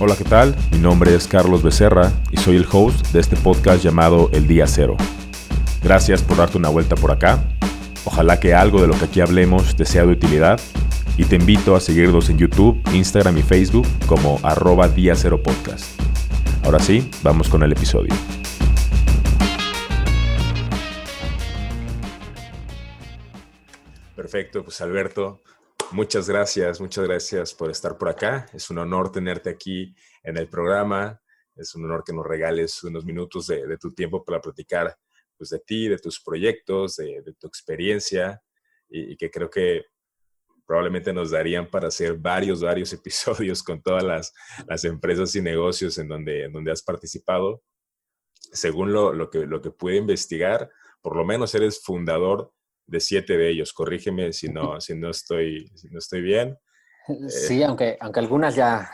Hola, ¿qué tal? Mi nombre es Carlos Becerra y soy el host de este podcast llamado El Día Cero. Gracias por darte una vuelta por acá. Ojalá que algo de lo que aquí hablemos te sea de utilidad y te invito a seguirnos en YouTube, Instagram y Facebook como @Día Cero Podcast. Ahora sí, vamos con el episodio. Perfecto, pues Alberto, muchas gracias por estar por acá. Es un honor tenerte aquí en el programa. Es un honor que nos regales unos minutos de tu tiempo para platicar pues, de ti, de tus proyectos, de tu experiencia y que creo que probablemente nos darían para hacer varios episodios con todas las empresas y negocios en donde has participado. Según lo que pude investigar, por lo menos eres fundador de 7 de ellos. Corrígeme si no estoy bien. Sí, aunque algunas ya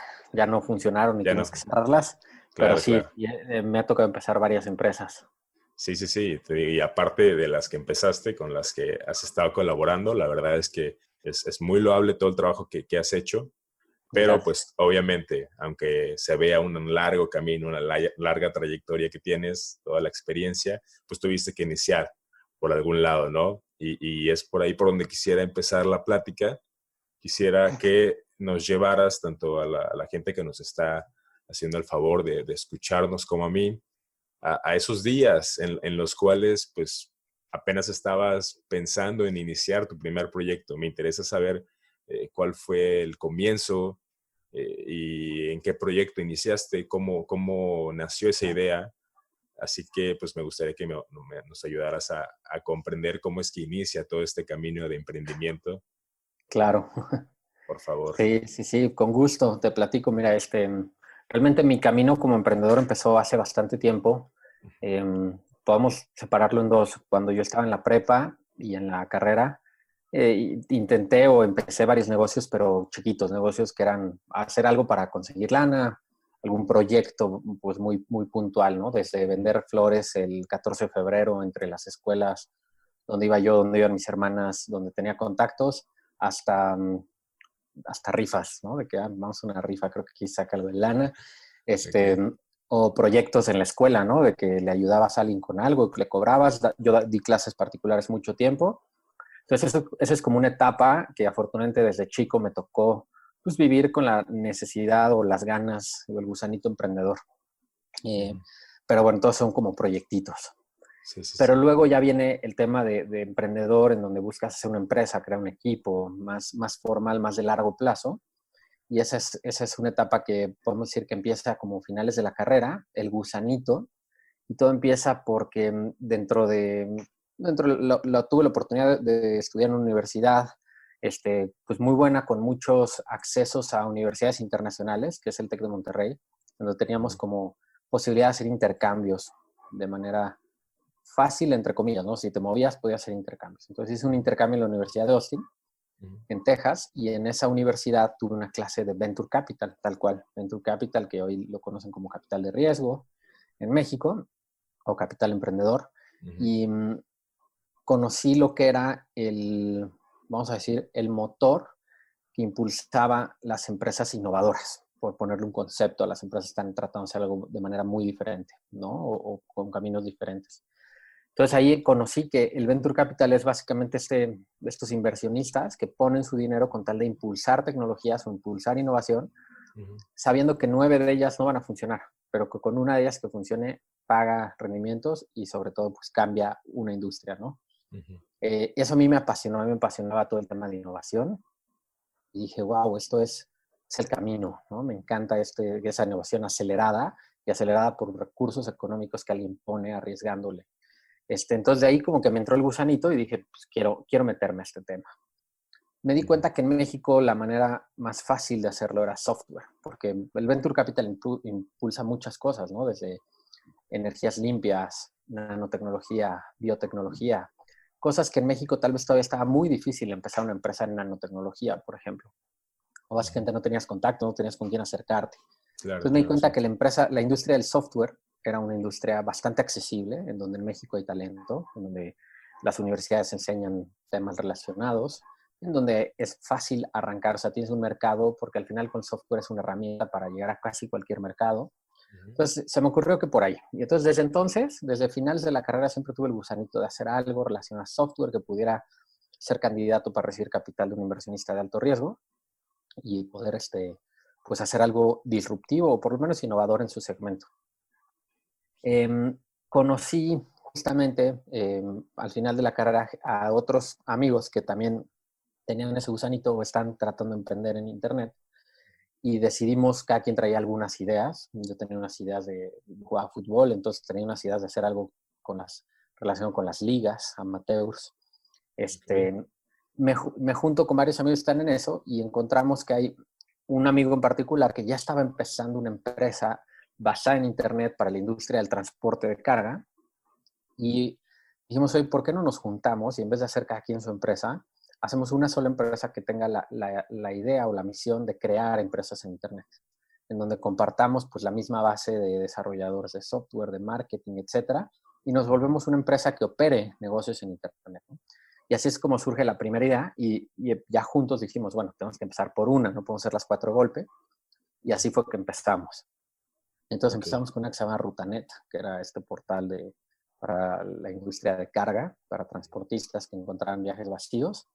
no funcionaron y Ya tuvimos no. que cerrarlas, pero Claro, sí, claro. me ha tocado empezar varias empresas. Sí. Te digo, y aparte de las que empezaste, con las que has estado colaborando, la verdad es que es muy loable todo el trabajo que has hecho. Pero Gracias. pues obviamente, aunque se vea un largo camino, una larga trayectoria que tienes, toda la experiencia, pues tuviste que iniciar por algún lado, ¿no? Y es por ahí por donde quisiera empezar la plática. Quisiera que nos llevaras tanto a la gente que nos está haciendo el favor de escucharnos como a mí, a esos días en los cuales pues apenas estabas pensando en iniciar tu primer proyecto. Me interesa saber cuál fue el comienzo y en qué proyecto iniciaste, cómo nació esa idea. Así que pues me gustaría que nos ayudaras a comprender cómo es que inicia todo este camino de emprendimiento, Claro. por favor. Sí, con gusto. Te platico, mira, realmente mi camino como emprendedor empezó hace bastante tiempo. Podemos separarlo en dos. Cuando yo estaba en la prepa y en la carrera, intenté o empecé varios negocios, pero chiquitos, negocios que eran hacer algo para conseguir lana, algún proyecto pues muy puntual, ¿no? Desde vender flores el 14 de febrero entre las escuelas donde iba yo, donde iban mis hermanas, donde tenía contactos, hasta, hasta rifas, ¿no? De que vamos a una rifa, creo que aquí saca algo de lana. Este, Okay. o proyectos en la escuela, ¿no? De que le ayudabas a alguien con algo, que le cobrabas. Yo di clases particulares mucho tiempo. Entonces, eso es como una etapa que afortunadamente desde chico me tocó pues, vivir con la necesidad o las ganas o el gusanito emprendedor. Eh, Uh-huh. pero bueno, todos son como proyectitos. Sí. Pero luego ya viene el tema de emprendedor, en donde buscas hacer una empresa, crear un equipo más formal, más de largo plazo. Y esa es una etapa que podemos decir que empieza como finales de la carrera, el gusanito, y todo empieza porque tuve la oportunidad de estudiar en una universidad, pues muy buena, con muchos accesos a universidades internacionales, que es el TEC de Monterrey, donde teníamos Uh-huh. como posibilidad de hacer intercambios de manera fácil, entre comillas, ¿no? Si te movías, podías hacer intercambios. Entonces hice un intercambio en la Universidad de Austin, Uh-huh. en Texas, y en esa universidad tuve una clase de Venture Capital, tal cual. Venture Capital, que hoy lo conocen como capital de riesgo en México, o capital emprendedor. Uh-huh. Y conocí lo que era vamos a decir, el motor que impulsaba las empresas innovadoras, por ponerle un concepto. A las empresas están tratando de hacer algo de manera muy diferente, ¿no? O con caminos diferentes. Entonces ahí conocí que el Venture Capital es básicamente estos inversionistas que ponen su dinero con tal de impulsar tecnologías o impulsar innovación, Uh-huh. sabiendo que 9 de ellas no van a funcionar, pero que con una de ellas que funcione paga rendimientos y sobre todo pues cambia una industria, ¿no? Uh-huh. Eso a mí me apasionó, a mí me apasionaba todo el tema de innovación y dije, wow, es el camino, ¿no? Me encanta esa innovación acelerada y acelerada por recursos económicos que alguien pone arriesgándole. Entonces de ahí como que me entró el gusanito y dije, pues quiero meterme a este tema. Me di Uh-huh. cuenta que en México la manera más fácil de hacerlo era software, porque el Venture Capital impulsa muchas cosas, ¿no? Desde energías limpias, nanotecnología, biotecnología, cosas que en México tal vez todavía estaba muy difícil empezar una empresa en nanotecnología, por ejemplo. O Uh-huh. básicamente no tenías contacto, no tenías con quién acercarte. Claro, Entonces me di claro, cuenta sí. que la industria del software era una industria bastante accesible, en donde en México hay talento, en donde las universidades enseñan temas relacionados, en donde es fácil arrancar, o sea, tienes un mercado, porque al final con software es una herramienta para llegar a casi cualquier mercado. Entonces, se me ocurrió que por ahí. Y entonces, desde finales de la carrera, siempre tuve el gusanito de hacer algo relacionado a software que pudiera ser candidato para recibir capital de un inversionista de alto riesgo y poder, pues, hacer algo disruptivo o por lo menos innovador en su segmento. Conocí justamente al final de la carrera a otros amigos que también tenían ese gusanito o están tratando de emprender en Internet y decidimos, cada quien traía algunas ideas. Yo tenía unas ideas de jugar fútbol, entonces tenía unas ideas de hacer algo relacionado con las ligas, amateurs. Okay. Me junto con varios amigos que están en eso y encontramos que hay un amigo en particular que ya estaba empezando una empresa basada en Internet para la industria del transporte de carga. Y dijimos, oye, ¿por qué no nos juntamos y en vez de hacer cada quien su empresa, hacemos una sola empresa que tenga la idea o la misión de crear empresas en Internet, en donde compartamos pues la misma base de desarrolladores de software, de marketing, etcétera, y nos volvemos una empresa que opere negocios en Internet, ¿no? Y así es como surge la primera idea y ya juntos dijimos, bueno, tenemos que empezar por una, no podemos hacer las 4 golpes, y así fue que empezamos. Entonces Okay. empezamos con una que se llama Rutanet, que era este portal para la industria de carga, para transportistas que encontraban viajes vacíos.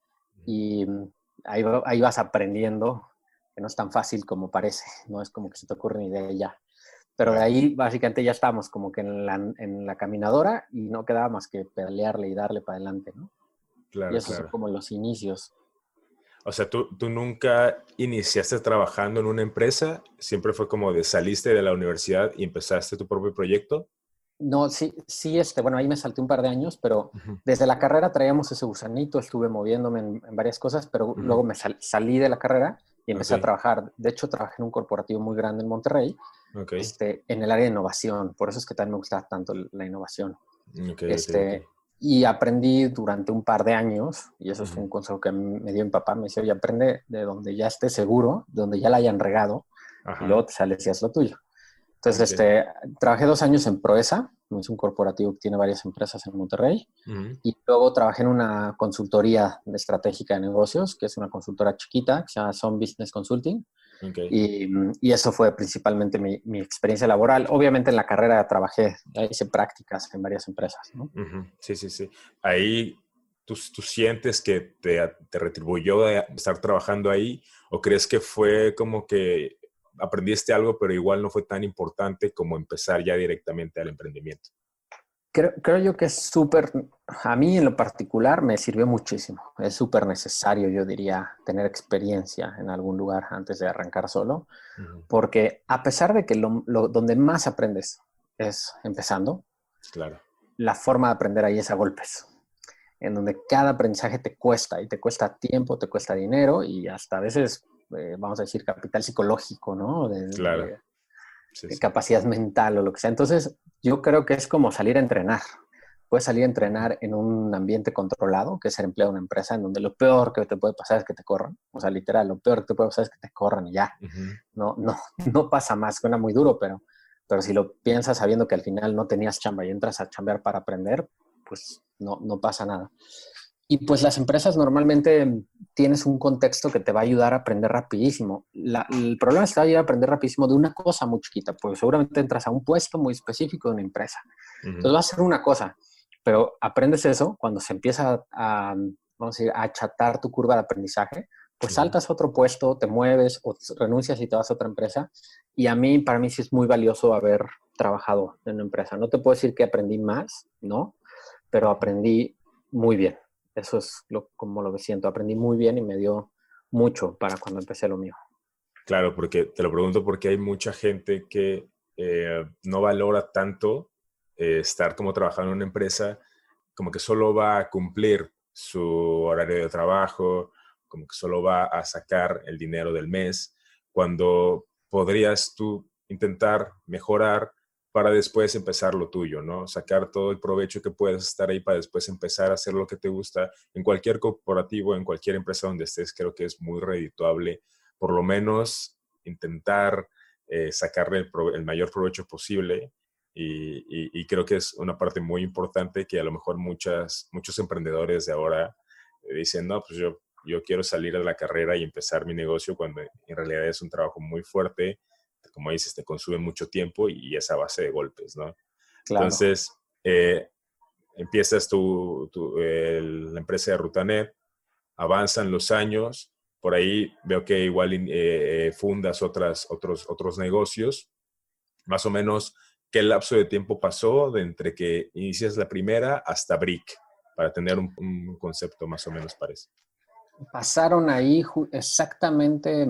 Y ahí vas aprendiendo que no es tan fácil como parece, no es como que se te ocurre una idea y ya. Pero de Claro, ahí básicamente ya estábamos como que en la caminadora y no quedaba más que pedalearle y darle para adelante, ¿no? Y claro, esos son claro. como los inicios. O sea, tú nunca iniciaste trabajando en una empresa, siempre fue como de saliste de la universidad y empezaste tu propio proyecto. No, sí, sí, bueno, ahí me salté un par de años, pero Ujú, desde la carrera traíamos ese gusanito, estuve moviéndome en varias cosas, pero ujú. luego salí de la carrera y Ok, empecé a trabajar. De hecho, trabajé en un corporativo muy grande en Monterrey, ok, en el área de innovación. Por eso es que también me gusta tanto la innovación. ok, ok, ok. Este, y aprendí durante un par de años, y eso es Ujú. un consejo que me dio mi papá, me decía, oye, aprende de donde ya estés seguro, donde ya la hayan regado, y luego Ajá, te sales y haz lo tuyo. Entonces, ok. trabajé 2 años en Proesa, es un corporativo que tiene varias empresas en Monterrey, Ujú, y luego trabajé en una consultoría de estratégica de negocios, que es una consultora chiquita, que se llama Sun Business Consulting, ok. y eso fue principalmente mi experiencia laboral. Obviamente en la carrera trabajé, hice prácticas en varias empresas, ¿no? Ujú, sí, sí, sí. Ahí tú sientes que te retribuyó de estar trabajando ahí o crees que fue como que aprendiste algo, pero igual no fue tan importante como empezar ya directamente al emprendimiento. Creo yo que es súper, a mí en lo particular me sirvió muchísimo. Es súper necesario, yo diría, tener experiencia en algún lugar antes de arrancar solo, Ujú, porque a pesar de que donde más aprendes es empezando, claro. la forma de aprender ahí es a golpes, en donde cada aprendizaje te cuesta y te cuesta tiempo, te cuesta dinero y hasta a veces, vamos a decir, capital psicológico, ¿no? Claro, sí, De sí. capacidad mental o lo que sea. Entonces, yo creo que es como salir a entrenar. Puedes salir a entrenar en un ambiente controlado, que es ser empleado de una empresa, en donde lo peor que te puede pasar es que te corran. O sea, literal, lo peor que te puede pasar es que te corran y ya. Ujú, No, no, no pasa más. Suena muy duro, pero si lo piensas sabiendo que al final no tenías chamba y entras a chambear para aprender, pues no pasa nada. Y pues las empresas normalmente tienes un contexto que te va a ayudar a aprender rapidísimo. El problema es que te va a ayudar a aprender rapidísimo de una cosa muy chiquita, porque seguramente entras a un puesto muy específico de una empresa. ujú, Entonces va a ser una cosa, pero aprendes eso cuando se empieza vamos a decir, a achatar tu curva de aprendizaje, pues ujú. saltas a otro puesto, te mueves o renuncias y te vas a otra empresa. Y para mí sí es muy valioso haber trabajado en una empresa. No te puedo decir que aprendí más, ¿no? Pero Ujú. aprendí muy bien. Eso es como lo siento. Aprendí muy bien y me dio mucho para cuando empecé lo mío. Claro, porque te lo pregunto porque hay mucha gente que no valora tanto estar como trabajando en una empresa, como que solo va a cumplir su horario de trabajo, como que solo va a sacar el dinero del mes, cuando podrías tú intentar mejorar para después empezar lo tuyo, ¿no? Sacar todo el provecho que puedas estar ahí para después empezar a hacer lo que te gusta en cualquier corporativo, en cualquier empresa donde estés, creo que es muy redituable por lo menos intentar sacarle el mayor provecho posible. Y creo que es una parte muy importante que a lo mejor muchos emprendedores de ahora dicen, no, pues yo yo quiero salir de la carrera y empezar mi negocio cuando en realidad es un trabajo muy fuerte, como dices, te consume mucho tiempo y es a base de golpes, ¿no? Claro. Entonces, empiezas la empresa de Rutanet, avanzan los años, por ahí veo que igual fundas otros negocios, más o menos, ¿qué lapso de tiempo pasó de entre que inicias la primera hasta Brick? Para tener un concepto más o menos parecido. Pasaron ahí exactamente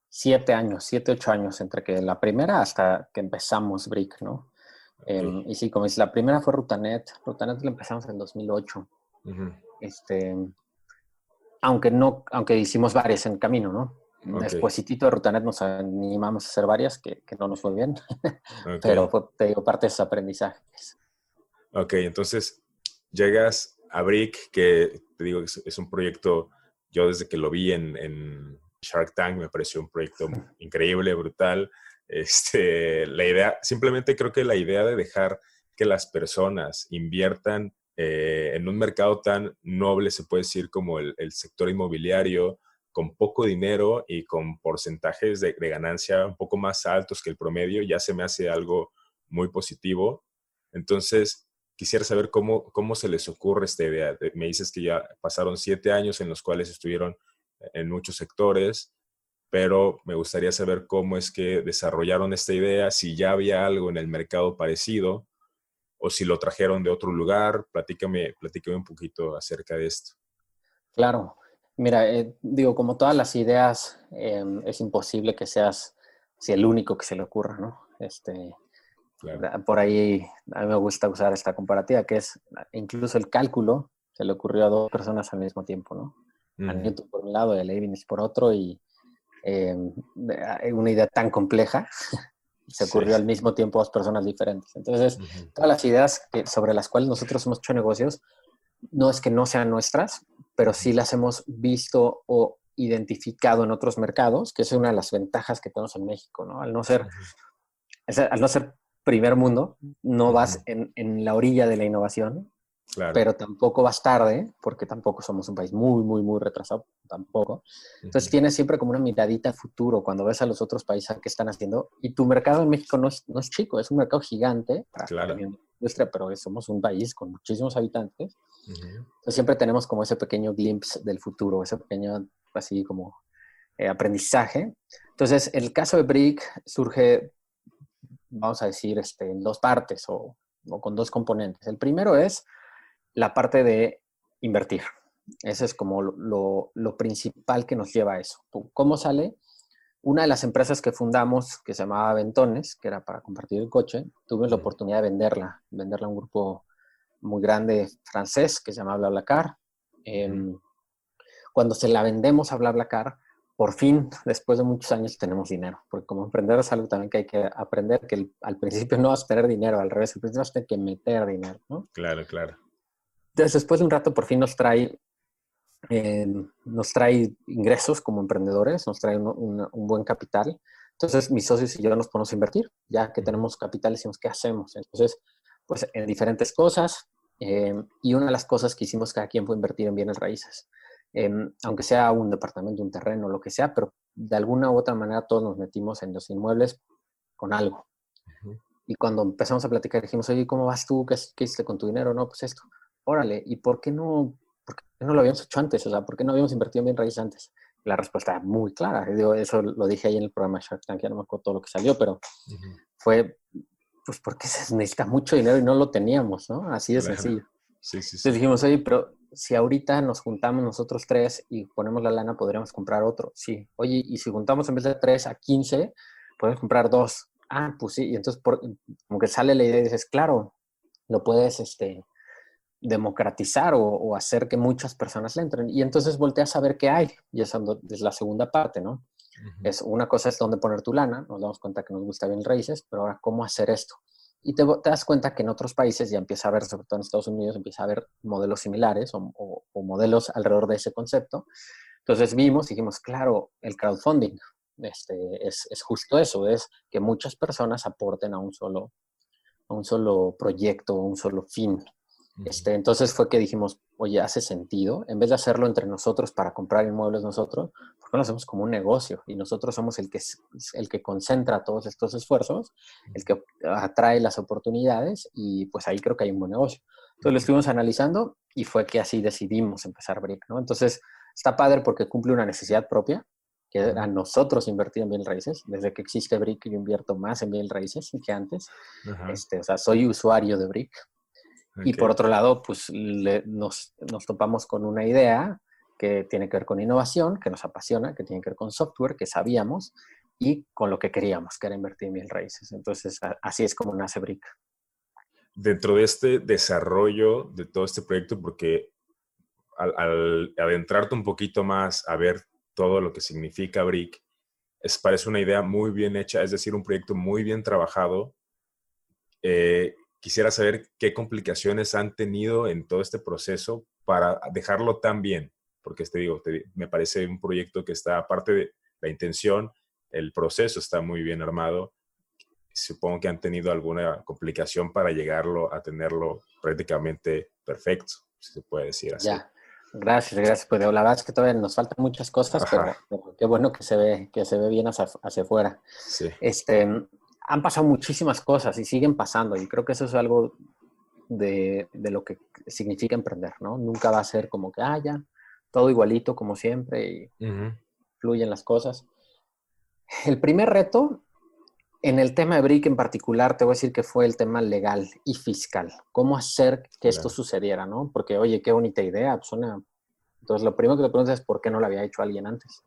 7 años, 7, 8 años, entre que la primera hasta que empezamos Brick, ¿no? Okay. Y sí, como dices, la primera fue Rutanet. Rutanet la empezamos en 2008. Uh-huh. Aunque hicimos varias en el camino, ¿no? Okay. Despuésito de Rutanet nos animamos a hacer varias que no nos fue bien, Okay. pero fue, te digo, parte de esos aprendizajes. Ok, entonces llegas a Brick, que te digo que es un proyecto, yo desde que lo vi en Shark Tank me pareció un proyecto increíble, brutal. La idea, simplemente creo que la idea de dejar que las personas inviertan en un mercado tan noble, se puede decir, como el sector inmobiliario, con poco dinero y con porcentajes de ganancia un poco más altos que el promedio, ya se me hace algo muy positivo. Entonces, quisiera saber cómo se les ocurre esta idea. Me dices que ya pasaron 7 años en los cuales estuvieron en muchos sectores, pero me gustaría saber cómo es que desarrollaron esta idea, si ya había algo en el mercado parecido o si lo trajeron de otro lugar. Platícame un poquito acerca de esto. Claro. Mira, digo, como todas las ideas, es imposible que seas el único que se le ocurra, ¿no? Claro. Por ahí a mí me gusta usar esta comparativa, que es incluso el cálculo se le ocurrió a 2 personas al mismo tiempo, ¿no? A Newton por un lado y a Leibniz por otro, y una idea tan compleja se ocurrió al mismo tiempo a 2 personas diferentes. Entonces, todas las ideas sobre las cuales nosotros hemos hecho negocios, no es que no sean nuestras, pero sí las hemos visto o identificado en otros mercados, que es una de las ventajas que tenemos en México, ¿no? Al no ser primer mundo, no vas en la orilla de la innovación, Claro. pero tampoco vas tarde, porque tampoco somos un país muy, muy, muy retrasado, tampoco. Entonces tienes siempre como una miradita a futuro cuando ves a los otros países que están haciendo, y tu mercado en México no es chico, es un mercado gigante para Claro. la industria, pero somos un país con muchísimos habitantes. Entonces siempre tenemos como ese pequeño glimpse del futuro, ese pequeño así como aprendizaje. Entonces el caso de Brick surge, vamos a decir, en 2 partes o con 2 componentes. El primero es la parte de invertir. Ese es como lo principal que nos lleva a eso. ¿Cómo sale? Una de las empresas que fundamos, que se llamaba Ventones, que era para compartir el coche, tuvimos la oportunidad de venderla a un grupo muy grande francés que se llama BlaBlaCar. Cuando se la vendemos a BlaBlaCar, por fin, después de muchos años, tenemos dinero. Porque como emprendedor es algo también que hay que aprender, que al principio no vas a tener dinero, al revés, al principio vas a tener que meter dinero, ¿no? Claro, claro. Entonces, después de un rato, por fin nos trae ingresos como emprendedores, nos trae un buen capital. Entonces, mis socios y yo nos ponemos a invertir. Ya que tenemos capital, decimos, ¿qué hacemos? Entonces, pues en diferentes cosas. Y una de las cosas que hicimos cada quien fue invertir en bienes raíces. Aunque sea un departamento, un terreno, lo que sea, pero de alguna u otra manera todos nos metimos en los inmuebles con algo. Y cuando empezamos a platicar, dijimos, oye, ¿cómo vas tú? ¿Qué hiciste con tu dinero? No, pues esto. Órale, ¿y por qué no lo habíamos hecho antes? O sea, ¿por qué no habíamos invertido en bien raíces antes? La respuesta muy clara. Digo, eso lo dije ahí en el programa Shark Tank, ya no me acuerdo todo lo que salió, pero fue, pues, porque se necesita mucho dinero y no lo teníamos, ¿no? Así de sencillo. Sí, sí, sí. Entonces dijimos, oye, pero si ahorita nos juntamos nosotros 3 y ponemos la lana, podríamos comprar otro. Sí. Oye, y si juntamos en vez de 3 a 15, podemos comprar 2. Ah, pues sí. Y entonces como que sale la idea y dices, claro, lo puedes democratizar o hacer que muchas personas le entren. Y entonces volteas a ver qué hay. Y esa es la segunda parte, ¿no? Es una cosa es dónde poner tu lana. Nos damos cuenta que nos gusta bien raíces, pero ahora, ¿cómo hacer esto? Y te das cuenta que en otros países ya empieza a haber, sobre todo en Estados Unidos, empieza a haber modelos similares o modelos alrededor de ese concepto. Entonces dijimos, claro, el crowdfunding es justo eso, es que muchas personas aporten a un solo proyecto, a un solo fin. Entonces fue que dijimos, oye, hace sentido, en vez de hacerlo entre nosotros para comprar inmuebles nosotros, ¿por qué no lo hacemos como un negocio? Y nosotros somos el que concentra todos estos esfuerzos, el que atrae las oportunidades y pues ahí creo que hay un buen negocio. Entonces lo estuvimos analizando y fue que así decidimos empezar Brick, ¿no? Entonces está padre porque cumple una necesidad propia, que era nosotros invertir en bienes raíces. Desde que existe Brick yo invierto más en bienes raíces que antes. O sea, soy usuario de Brick. Y por otro lado, pues nos topamos con una idea que tiene que ver con innovación, que nos apasiona, que tiene que ver con software, que sabíamos, y con lo que queríamos, que era invertir en bienes raíces. Entonces, así es como nace Brick. Dentro de este desarrollo de todo este proyecto, porque al adentrarte un poquito más a ver todo lo que significa Brick, parece una idea muy bien hecha, es decir, un proyecto muy bien trabajado. Quisiera saber qué complicaciones han tenido en todo este proceso para dejarlo tan bien, porque me parece un proyecto que está, aparte de la intención, el proceso está muy bien armado. Supongo que han tenido alguna complicación para llegarlo a tenerlo prácticamente perfecto, si se puede decir así. Ya, gracias. Pues la verdad es que todavía nos faltan muchas cosas, pero qué bueno que se ve bien hacia afuera. Sí. Han pasado muchísimas cosas y siguen pasando, y creo que eso es algo de lo que significa emprender, ¿no? Nunca va a ser como que, ya, todo igualito como siempre y fluyen las cosas. El primer reto, en el tema de Brick en particular, te voy a decir que fue el tema legal y fiscal. ¿Cómo hacer que esto sucediera, no? Porque, oye, qué bonita idea, suena. Entonces, lo primero que te preguntas es por qué no lo había hecho alguien antes.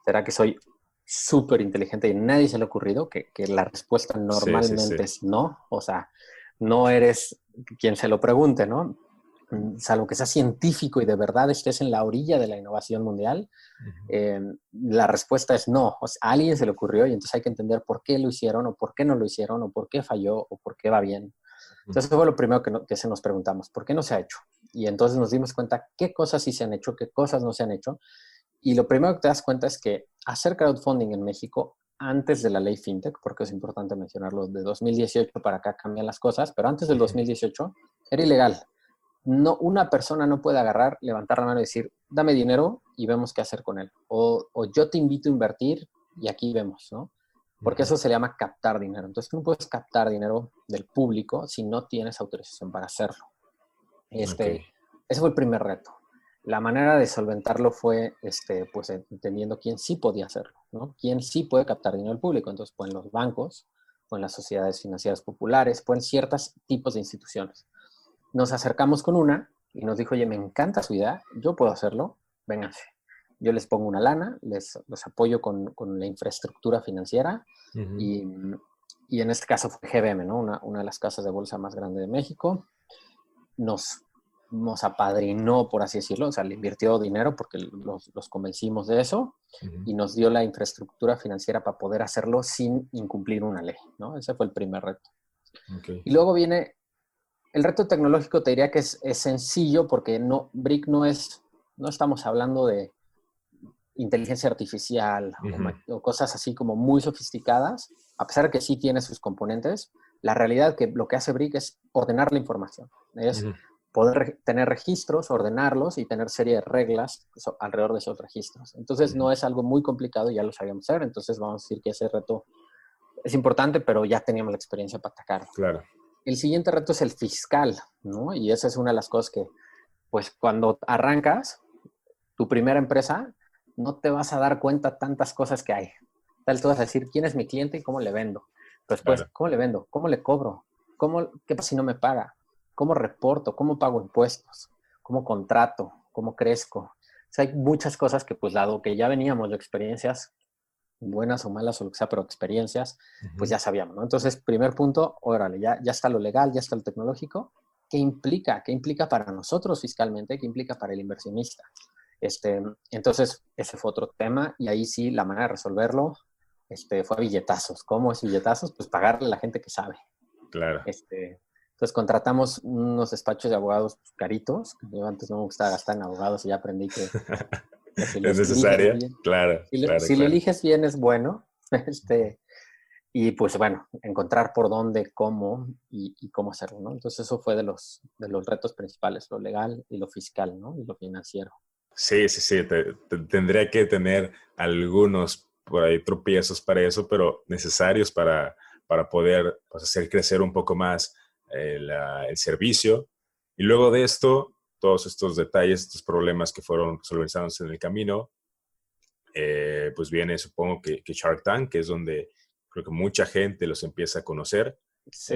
¿Será que soy súper inteligente y a nadie se le ha ocurrido? Que la respuesta normalmente es no. O sea, no eres quien se lo pregunte, ¿no? Salvo que seas científico y de verdad estés en la orilla de la innovación mundial, la respuesta es no. O sea, a alguien se le ocurrió y entonces hay que entender por qué lo hicieron o por qué no lo hicieron o por qué falló o por qué va bien. Entonces eso fue lo primero que se nos preguntamos, ¿por qué no se ha hecho? Y entonces nos dimos cuenta qué cosas sí se han hecho, qué cosas no se han hecho. Y lo primero que te das cuenta es que hacer crowdfunding en México antes de la ley FinTech, porque es importante mencionarlo, de 2018 para acá cambian las cosas, pero antes del 2018 era ilegal. No, una persona no puede agarrar, levantar la mano y decir, dame dinero y vemos qué hacer con él. O yo te invito a invertir y aquí vemos, ¿no? Porque eso se le llama captar dinero. Entonces tú no puedes captar dinero del público si no tienes autorización para hacerlo. Ese fue el primer reto. La manera de solventarlo fue pues entendiendo quién sí podía hacerlo, ¿no? Quién sí puede captar dinero del público. Entonces pueden los bancos, pueden las sociedades financieras populares, pueden ciertos tipos de instituciones. Nos acercamos con una y nos dijo, oye, me encanta su idea, yo puedo hacerlo, vénganse. Yo les pongo una lana, los apoyo con la infraestructura financiera y en este caso fue GBM, ¿no? Una de las casas de bolsa más grandes de México. Nos apadrinó, por así decirlo, o sea, le invirtió dinero porque los convencimos de eso y nos dio la infraestructura financiera para poder hacerlo sin incumplir una ley, ¿no? Ese fue el primer reto. Y luego viene el reto tecnológico, te diría que es sencillo porque Brick no estamos hablando de inteligencia artificial o cosas así como muy sofisticadas, a pesar de que sí tiene sus componentes. La realidad que lo que hace Brick es ordenar la información, es poder tener registros, ordenarlos y tener serie de reglas alrededor de esos registros. Entonces no es algo muy complicado, ya lo sabíamos hacer, entonces vamos a decir que ese reto es importante, pero ya teníamos la experiencia para atacarlo. Claro. El siguiente reto es el fiscal, ¿no? Y esa es una de las cosas que, pues, cuando arrancas tu primera empresa, no te vas a dar cuenta tantas cosas que hay. Tal, tú vas a decir, ¿quién es mi cliente y cómo le vendo? Pero después, ¿cómo le vendo? ¿Cómo le cobro? ¿Qué pasa si no me paga? ¿Cómo reporto? ¿Cómo pago impuestos? ¿Cómo contrato? ¿Cómo crezco? O sea, hay muchas cosas que, pues, dado que ya veníamos de experiencias buenas o malas o lo que sea, pero experiencias, pues ya sabíamos, ¿no? Entonces, primer punto, órale, ya está lo legal, ya está lo tecnológico. ¿Qué implica? ¿Qué implica para nosotros fiscalmente? ¿Qué implica para el inversionista? Entonces, ese fue otro tema y ahí sí, la manera de resolverlo fue a billetazos. ¿Cómo es billetazos? Pues pagarle a la gente que sabe. Claro. Entonces, contratamos unos despachos de abogados caritos. Yo antes no me gustaba gastar en abogados y ya aprendí que si es necesaria, claro. Si lo eliges bien es bueno. Y pues bueno, encontrar por dónde, cómo y cómo hacerlo, ¿no? Entonces eso fue de los retos principales, lo legal y lo fiscal, ¿no? Y lo financiero. Sí, sí, sí, tendría que tener algunos por ahí tropiezos para eso, pero necesarios para poder pues, hacer crecer un poco más el servicio. Y luego de esto, todos estos detalles, estos problemas que fueron solventados en el camino, pues viene, supongo que Shark Tank, que es donde creo que mucha gente los empieza a conocer. Sí.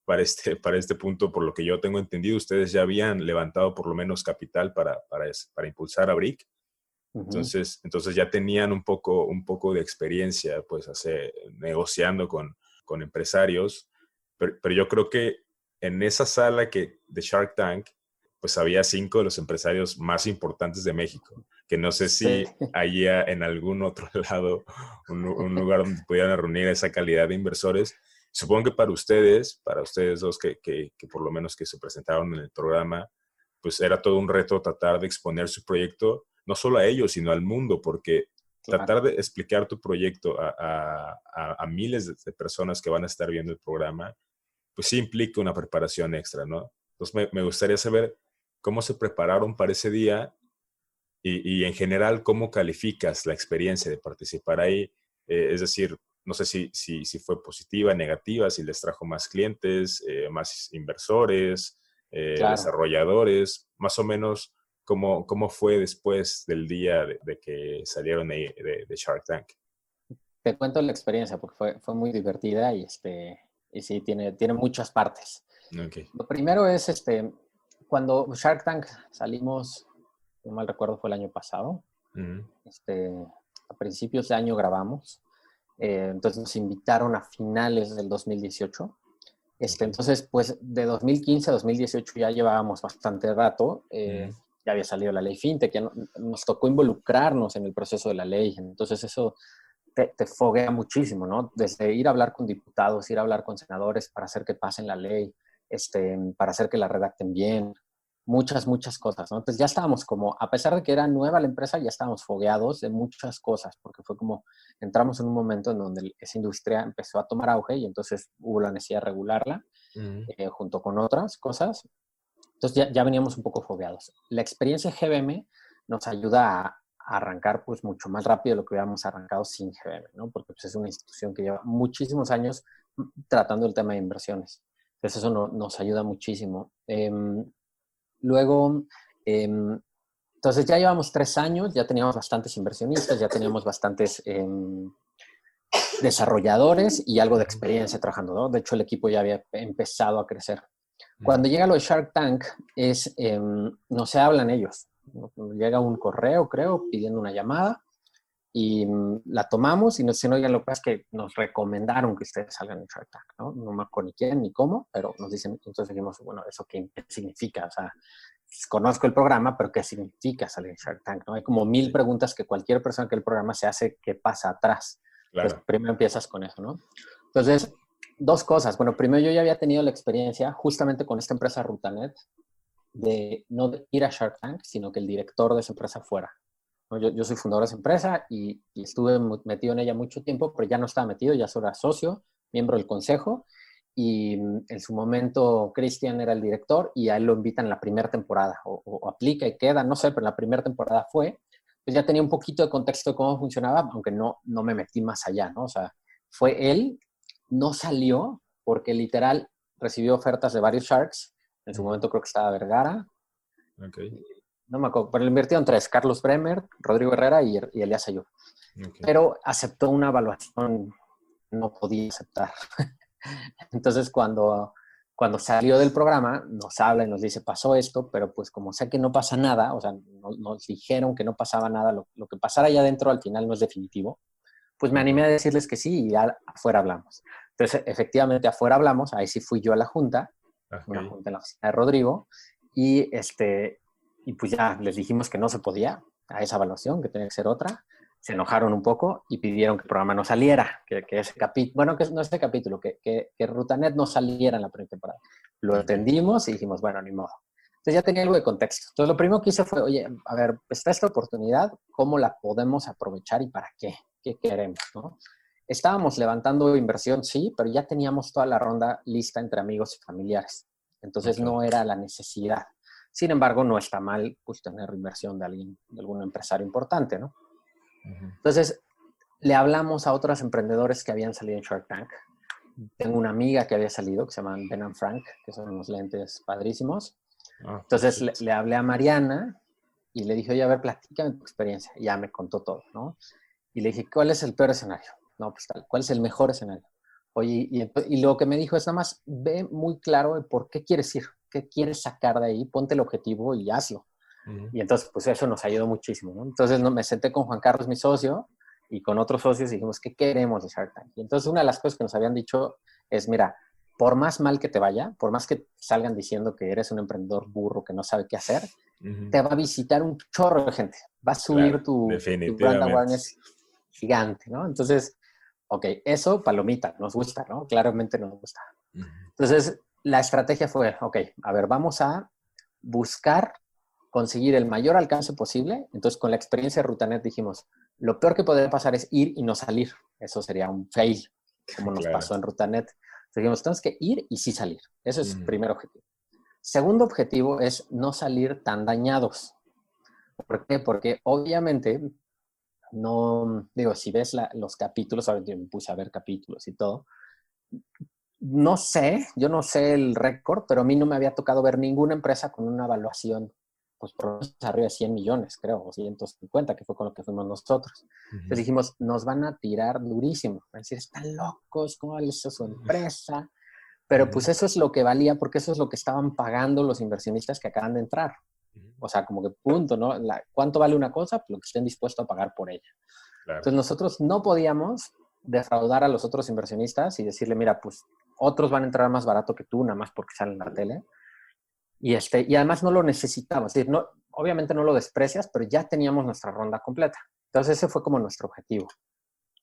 Para este punto, por lo que yo tengo entendido, ustedes ya habían levantado por lo menos capital para impulsar a Brick. Uh-huh. Entonces ya tenían un poco de experiencia pues negociando con empresarios, pero yo creo que en esa sala de Shark Tank, pues había 5 de los empresarios más importantes de México, que no sé Sí. si había en algún otro lado un lugar donde pudieran reunir esa calidad de inversores. Supongo que para ustedes dos que por lo menos que se presentaron en el programa, pues era todo un reto tratar de exponer su proyecto, no solo a ellos, sino al mundo, porque Claro. tratar de explicar tu proyecto a miles de personas que van a estar viendo el programa, pues sí implica una preparación extra, ¿no? Entonces me gustaría saber cómo se prepararon para ese día y en general cómo calificas la experiencia de participar ahí. Es decir, no sé si fue positiva, negativa, si les trajo más clientes, más inversores, Claro. desarrolladores, más o menos cómo fue después del día de que salieron ahí de Shark Tank. Te cuento la experiencia porque fue muy divertida y sí, tiene muchas partes. Okay. Lo primero es, cuando Shark Tank salimos, no mal recuerdo, fue el año pasado. Uh-huh. A principios de año grabamos. Entonces nos invitaron a finales del 2018. Okay. Entonces, pues de 2015 a 2018 ya llevábamos bastante rato. Ya había salido la ley FinTech, ya nos tocó involucrarnos en el proceso de la ley. Entonces eso te foguea muchísimo, ¿no? Desde ir a hablar con diputados, ir a hablar con senadores para hacer que pasen la ley, para hacer que la redacten bien, muchas cosas, ¿no? Entonces ya estábamos como, a pesar de que era nueva la empresa, ya estábamos fogueados de muchas cosas, porque fue como, entramos en un momento en donde esa industria empezó a tomar auge y entonces hubo la necesidad de regularla, junto con otras cosas. Entonces ya veníamos un poco fogueados. La experiencia GBM nos ayuda a arrancar pues mucho más rápido de lo que hubiéramos arrancado sin GBM, ¿no? Porque pues, es una institución que lleva muchísimos años tratando el tema de inversiones. Entonces eso nos ayuda muchísimo. Luego, entonces ya llevamos 3 años, ya teníamos bastantes inversionistas, ya teníamos bastantes desarrolladores y algo de experiencia trabajando, ¿no? De hecho, el equipo ya había empezado a crecer. Cuando llega lo de Shark Tank, no se hablan ellos. Llega un correo, creo, pidiendo una llamada y la tomamos y nos dicen, oigan, lo que pasa es que nos recomendaron que ustedes salgan en Shark Tank, ¿no? No me acuerdo ni quién ni cómo, pero nos dicen, entonces dijimos, bueno, ¿eso qué significa? O sea, conozco el programa, pero ¿qué significa salir en Shark Tank? ¿No? Hay como 1000 preguntas que cualquier persona que el programa se hace, ¿qué pasa atrás? Claro. Entonces, primero empiezas con eso, ¿no? Entonces, 2 cosas. Bueno, primero yo ya había tenido la experiencia justamente con esta empresa Rutanet de no ir a Shark Tank, sino que el director de esa empresa fuera. ¿No? Yo soy fundador de esa empresa y estuve metido en ella mucho tiempo, pero ya no estaba metido, ya solo era socio, miembro del consejo. Y en su momento Cristian era el director y a él lo invitan en la primera temporada, o aplica y queda, no sé, pero en la primera temporada fue. Pues ya tenía un poquito de contexto de cómo funcionaba, aunque no me metí más allá, ¿no? O sea, fue él, no salió porque literal recibió ofertas de varios Sharks. En su momento creo que estaba Vergara. Okay. No me acuerdo, pero le invirtieron 3, Carlos Bremer, Rodrigo Herrera y Elías Ayub. Okay. Pero aceptó una evaluación, no podía aceptar. Entonces cuando salió del programa, nos habla y nos dice, pasó esto, pero pues como sé que no pasa nada, o sea, nos dijeron que no pasaba nada, lo que pasara allá adentro al final no es definitivo, pues me animé a decirles que sí y afuera hablamos. Entonces, efectivamente, afuera hablamos, ahí sí fui yo a la junta, una junta en la oficina de Rodrigo, y pues ya les dijimos que no se podía a esa evaluación, que tenía que ser otra. Se enojaron un poco y pidieron que el programa no saliera, que ese capítulo, bueno, que no este capítulo, que Rutanet no saliera en la primera temporada. Lo entendimos y dijimos, bueno, ni modo. Entonces ya tenía algo de contexto. Entonces lo primero que hice fue, oye, a ver, está esta oportunidad, ¿cómo la podemos aprovechar y para qué? ¿Qué queremos, no? estábamos levantando inversión, sí, pero ya teníamos toda la ronda lista entre amigos y familiares. Entonces no era la necesidad. Sin embargo, no está mal pues, tener inversión de alguien, de algún empresario importante, ¿no? Entonces, le hablamos a otros emprendedores que habían salido en Shark Tank. Tengo una amiga que había salido, que se llaman Ben and Frank, que son unos lentes padrísimos. Entonces, le hablé a Mariana y le dije, oye, a ver, platícame tu experiencia. Y ya me contó todo, ¿no? Y le dije, ¿cuál es el peor escenario? No, pues tal, ¿cuál es el mejor escenario? Oye, y lo que me dijo es nada más, ve muy claro de por qué quieres ir, qué quieres sacar de ahí, ponte el objetivo y hazlo. Y entonces, pues eso nos ayudó muchísimo, ¿no? Entonces me senté con Juan Carlos, mi socio, y con otros socios y dijimos, ¿qué queremos de Shark Tank? Y entonces una de las cosas que nos habían dicho es, mira, por más mal que te vaya, por más que salgan diciendo que eres un emprendedor burro que no sabe qué hacer, te va a visitar un chorro de gente. Va a subir tu brand awareness gigante, ¿no? Entonces, ok, eso, palomita, nos gusta, ¿no? Claramente nos gusta. Entonces, la estrategia fue, ok, a ver, vamos a buscar conseguir el mayor alcance posible. Entonces, con la experiencia de Rutanet dijimos, lo peor que podría pasar es ir y no salir. Eso sería un fail, como nos pasó en Rutanet. Entonces, dijimos, tenemos que ir y sí salir. Eso es el primer objetivo. Segundo objetivo es no salir tan dañados. ¿Por qué? Porque obviamente, no, digo, si ves los capítulos, ahora yo me puse a ver capítulos y todo, no sé, yo no sé el récord, pero a mí no me había tocado ver ninguna empresa con una evaluación pues por arriba de 100 millones, creo, o 150, que fue con lo que fuimos nosotros. Entonces dijimos, nos van a tirar durísimo. Van a decir, están locos, ¿cómo les hizo su empresa? Pero pues eso es lo que valía, porque eso es lo que estaban pagando los inversionistas que acaban de entrar. O sea, como que punto, ¿no? ¿Cuánto vale una cosa? Lo que estén dispuestos a pagar por ella. Claro. Entonces nosotros no podíamos defraudar a los otros inversionistas y decirle, mira, pues otros van a entrar más barato que tú, nada más porque salen en la tele. Y además no lo necesitamos. Es decir, no, obviamente no lo desprecias, pero ya teníamos nuestra ronda completa. Entonces ese fue como nuestro objetivo.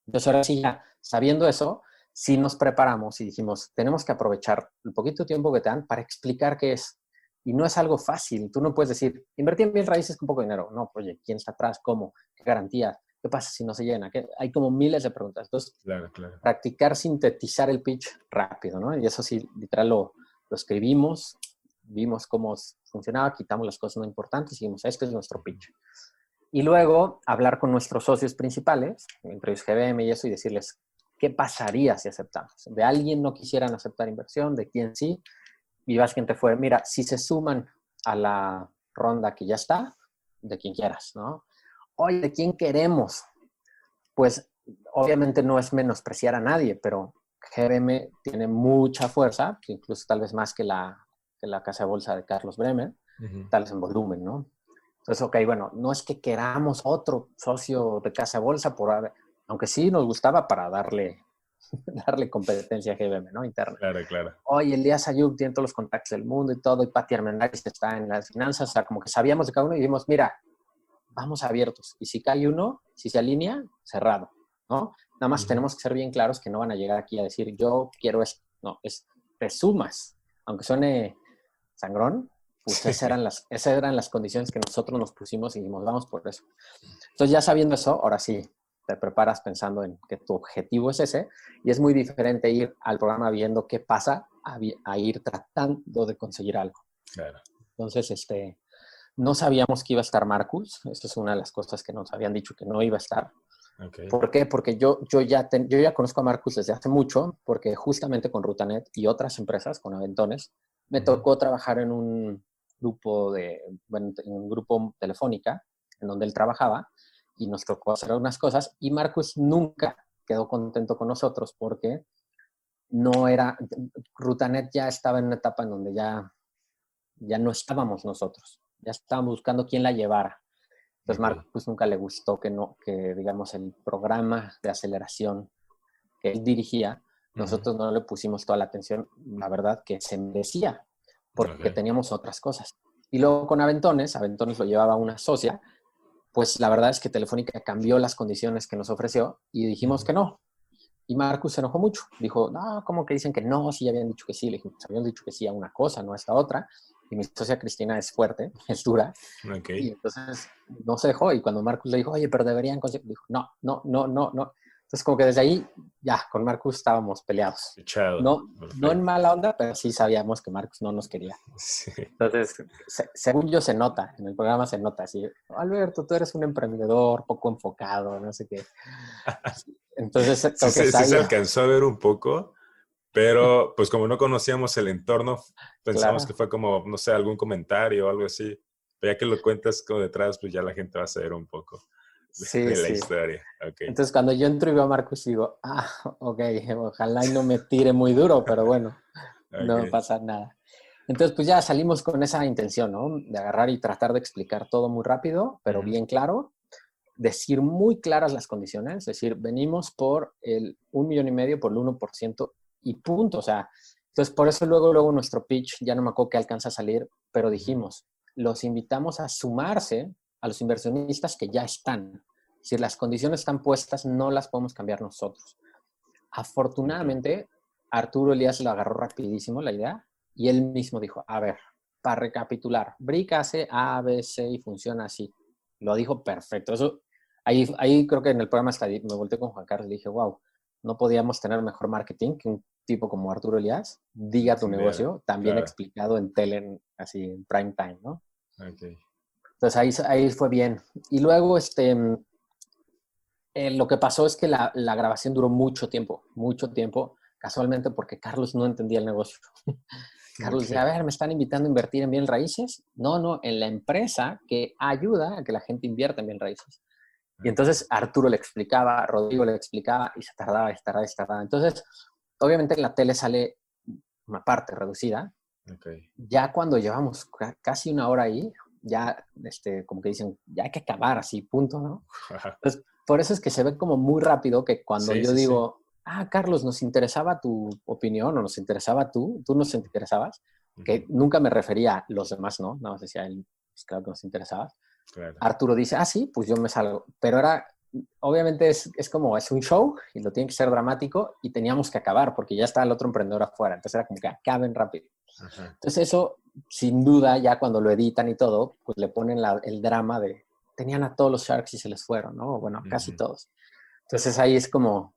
Entonces ahora sí, ya sabiendo eso, sí nos preparamos y dijimos, tenemos que aprovechar el poquito tiempo que te dan para explicar qué es. Y no es algo fácil. Tú no puedes decir, invertí en bienes raíces con poco dinero. No, oye, ¿quién está atrás? ¿Cómo? ¿Qué garantías? ¿Qué pasa si no se llena? Hay como miles de preguntas. Entonces, practicar, sintetizar el pitch rápido, ¿no? Y eso sí, literal lo escribimos, vimos cómo funcionaba, quitamos las cosas no importantes y dijimos, este es nuestro pitch. Y luego hablar con nuestros socios principales, entre ellos GBM y eso, y decirles, ¿qué pasaría si aceptamos? De alguien no quisieran aceptar inversión, de quién sí. Y básicamente fue, mira, si se suman a la ronda que ya está, de quien quieras, ¿no? Oye, ¿de quién queremos? Pues obviamente no es menospreciar a nadie, pero GBM tiene mucha fuerza, que incluso tal vez más que la casa de bolsa de Carlos Bremer, tal vez en volumen, ¿no? Entonces, ok, bueno, no es que queramos otro socio de casa de bolsa, aunque sí nos gustaba para darle competencia a GBM, ¿no? Interna. Claro. Oye, Elías Ayub tiene todos los contactos del mundo y todo, y Pati Armendáriz está en las finanzas, o sea, como que sabíamos de cada uno y dijimos, mira, vamos abiertos. Y si cae uno, si se alinea, cerrado, ¿no? Nada más tenemos que ser bien claros que no van a llegar aquí a decir, yo quiero esto. No, te sumas. Aunque suene sangrón, pues esas eran las condiciones que nosotros nos pusimos y dijimos, vamos por eso. Entonces, ya sabiendo eso, ahora sí, te preparas pensando en que tu objetivo es ese, y es muy diferente ir al programa viendo qué pasa a ir tratando de conseguir algo. Claro. Entonces, no sabíamos que iba a estar Marcus. Esa es una de las cosas que nos habían dicho que no iba a estar. Okay. ¿Por qué? Porque yo ya conozco a Marcus desde hace mucho, porque justamente con Rutanet y otras empresas, con Aventones, me tocó trabajar en un grupo telefónica en donde él trabajaba y nos tocó hacer unas cosas y Marcus nunca quedó contento con nosotros porque Rutanet ya estaba en una etapa en donde ya no estábamos nosotros, ya estábamos buscando quién la llevara. Entonces Marcus nunca le gustó que digamos el programa de aceleración que él dirigía, nosotros no le pusimos toda la atención, la verdad, que se merecía, porque teníamos otras cosas. Y luego con Aventones lo llevaba una socia, pues la verdad es que Telefónica cambió las condiciones que nos ofreció y dijimos que no. Y Marcus se enojó mucho. Dijo, no, ¿cómo que dicen que no? Si ya habían dicho que sí. Le dijimos, habían dicho que sí a una cosa, no a esta otra. Y mi socia Cristina es fuerte, es dura. Y entonces no se dejó. Y cuando Marcus le dijo, oye, pero deberían conseguir, dijo, no. Entonces Entonces, como que desde ahí, ya, con Marcus estábamos peleados. Echado. No en mala onda, pero sí sabíamos que Marcus no nos quería. Sí. Entonces, según yo se nota, en el programa se nota así, Alberto, tú eres un emprendedor poco enfocado, no sé qué. Entonces, Sí, creo que sí se sabía. alcanzó a ver un poco, pero pues como no conocíamos el entorno, pensamos que Claro. fue como, no sé, algún comentario o algo así. Pero ya que lo cuentas como detrás, pues ya la gente va a saber un poco Sí, de la sí. historia. Okay. Entonces, cuando yo entro y veo a Marcus, digo, ok, ojalá y no me tire muy duro, pero bueno, no va a Okay. pasar nada. Entonces, pues ya salimos con esa intención, ¿no? De agarrar y tratar de explicar todo muy rápido, pero bien claro, decir muy claras las condiciones, es decir, venimos por el 1,5 millones por el 1% y punto. O sea, entonces por eso luego nuestro pitch, ya no me acuerdo qué alcanza a salir, pero dijimos, los invitamos a sumarse a los inversionistas que ya están. Si las condiciones están puestas, no las podemos cambiar nosotros. Okay. Afortunadamente, Arturo Elías lo agarró rapidísimo la idea y él mismo dijo, a ver, para recapitular, Brick hace A, B, C y funciona así. Lo dijo perfecto. Eso, ahí creo que en el programa hasta me volteé con Juan Carlos y dije, wow, no podíamos tener mejor marketing que un tipo como Arturo Elías diga tu Entender. negocio también Claro. explicado en tele, así en prime time, ¿no? Okay. Entonces ahí fue bien. Y luego, lo que pasó es que la grabación duró mucho tiempo, casualmente porque Carlos no entendía el negocio. Carlos decía, a Okay. ver, me están invitando a invertir en bien raíces. No, en la empresa que ayuda a que la gente invierta en bien raíces. Y Okay. entonces Arturo le explicaba, Rodrigo le explicaba y se tardaba. Entonces, obviamente en la tele sale una parte reducida. Okay. Ya cuando llevamos casi una hora ahí, ya como que dicen, ya hay que acabar así, punto, ¿no? Entonces, por eso es que se ve como muy rápido que cuando Sí, yo sí, sí. digo, Carlos, nos interesaba tu opinión o nos interesaba tú nos interesabas, que nunca me refería a los demás, ¿no? Nada más decía él, pues claro que nos interesabas. Claro. Arturo dice, sí, pues yo me salgo. Pero obviamente es como, es un show y lo tiene que ser dramático y teníamos que acabar porque ya estaba el otro emprendedor afuera. Entonces era como que acaben rápido. Ajá. Entonces eso, sin duda, ya cuando lo editan y todo, pues le ponen el drama de, tenían a todos los Sharks y se les fueron, ¿no? Bueno, casi todos. Entonces ahí es como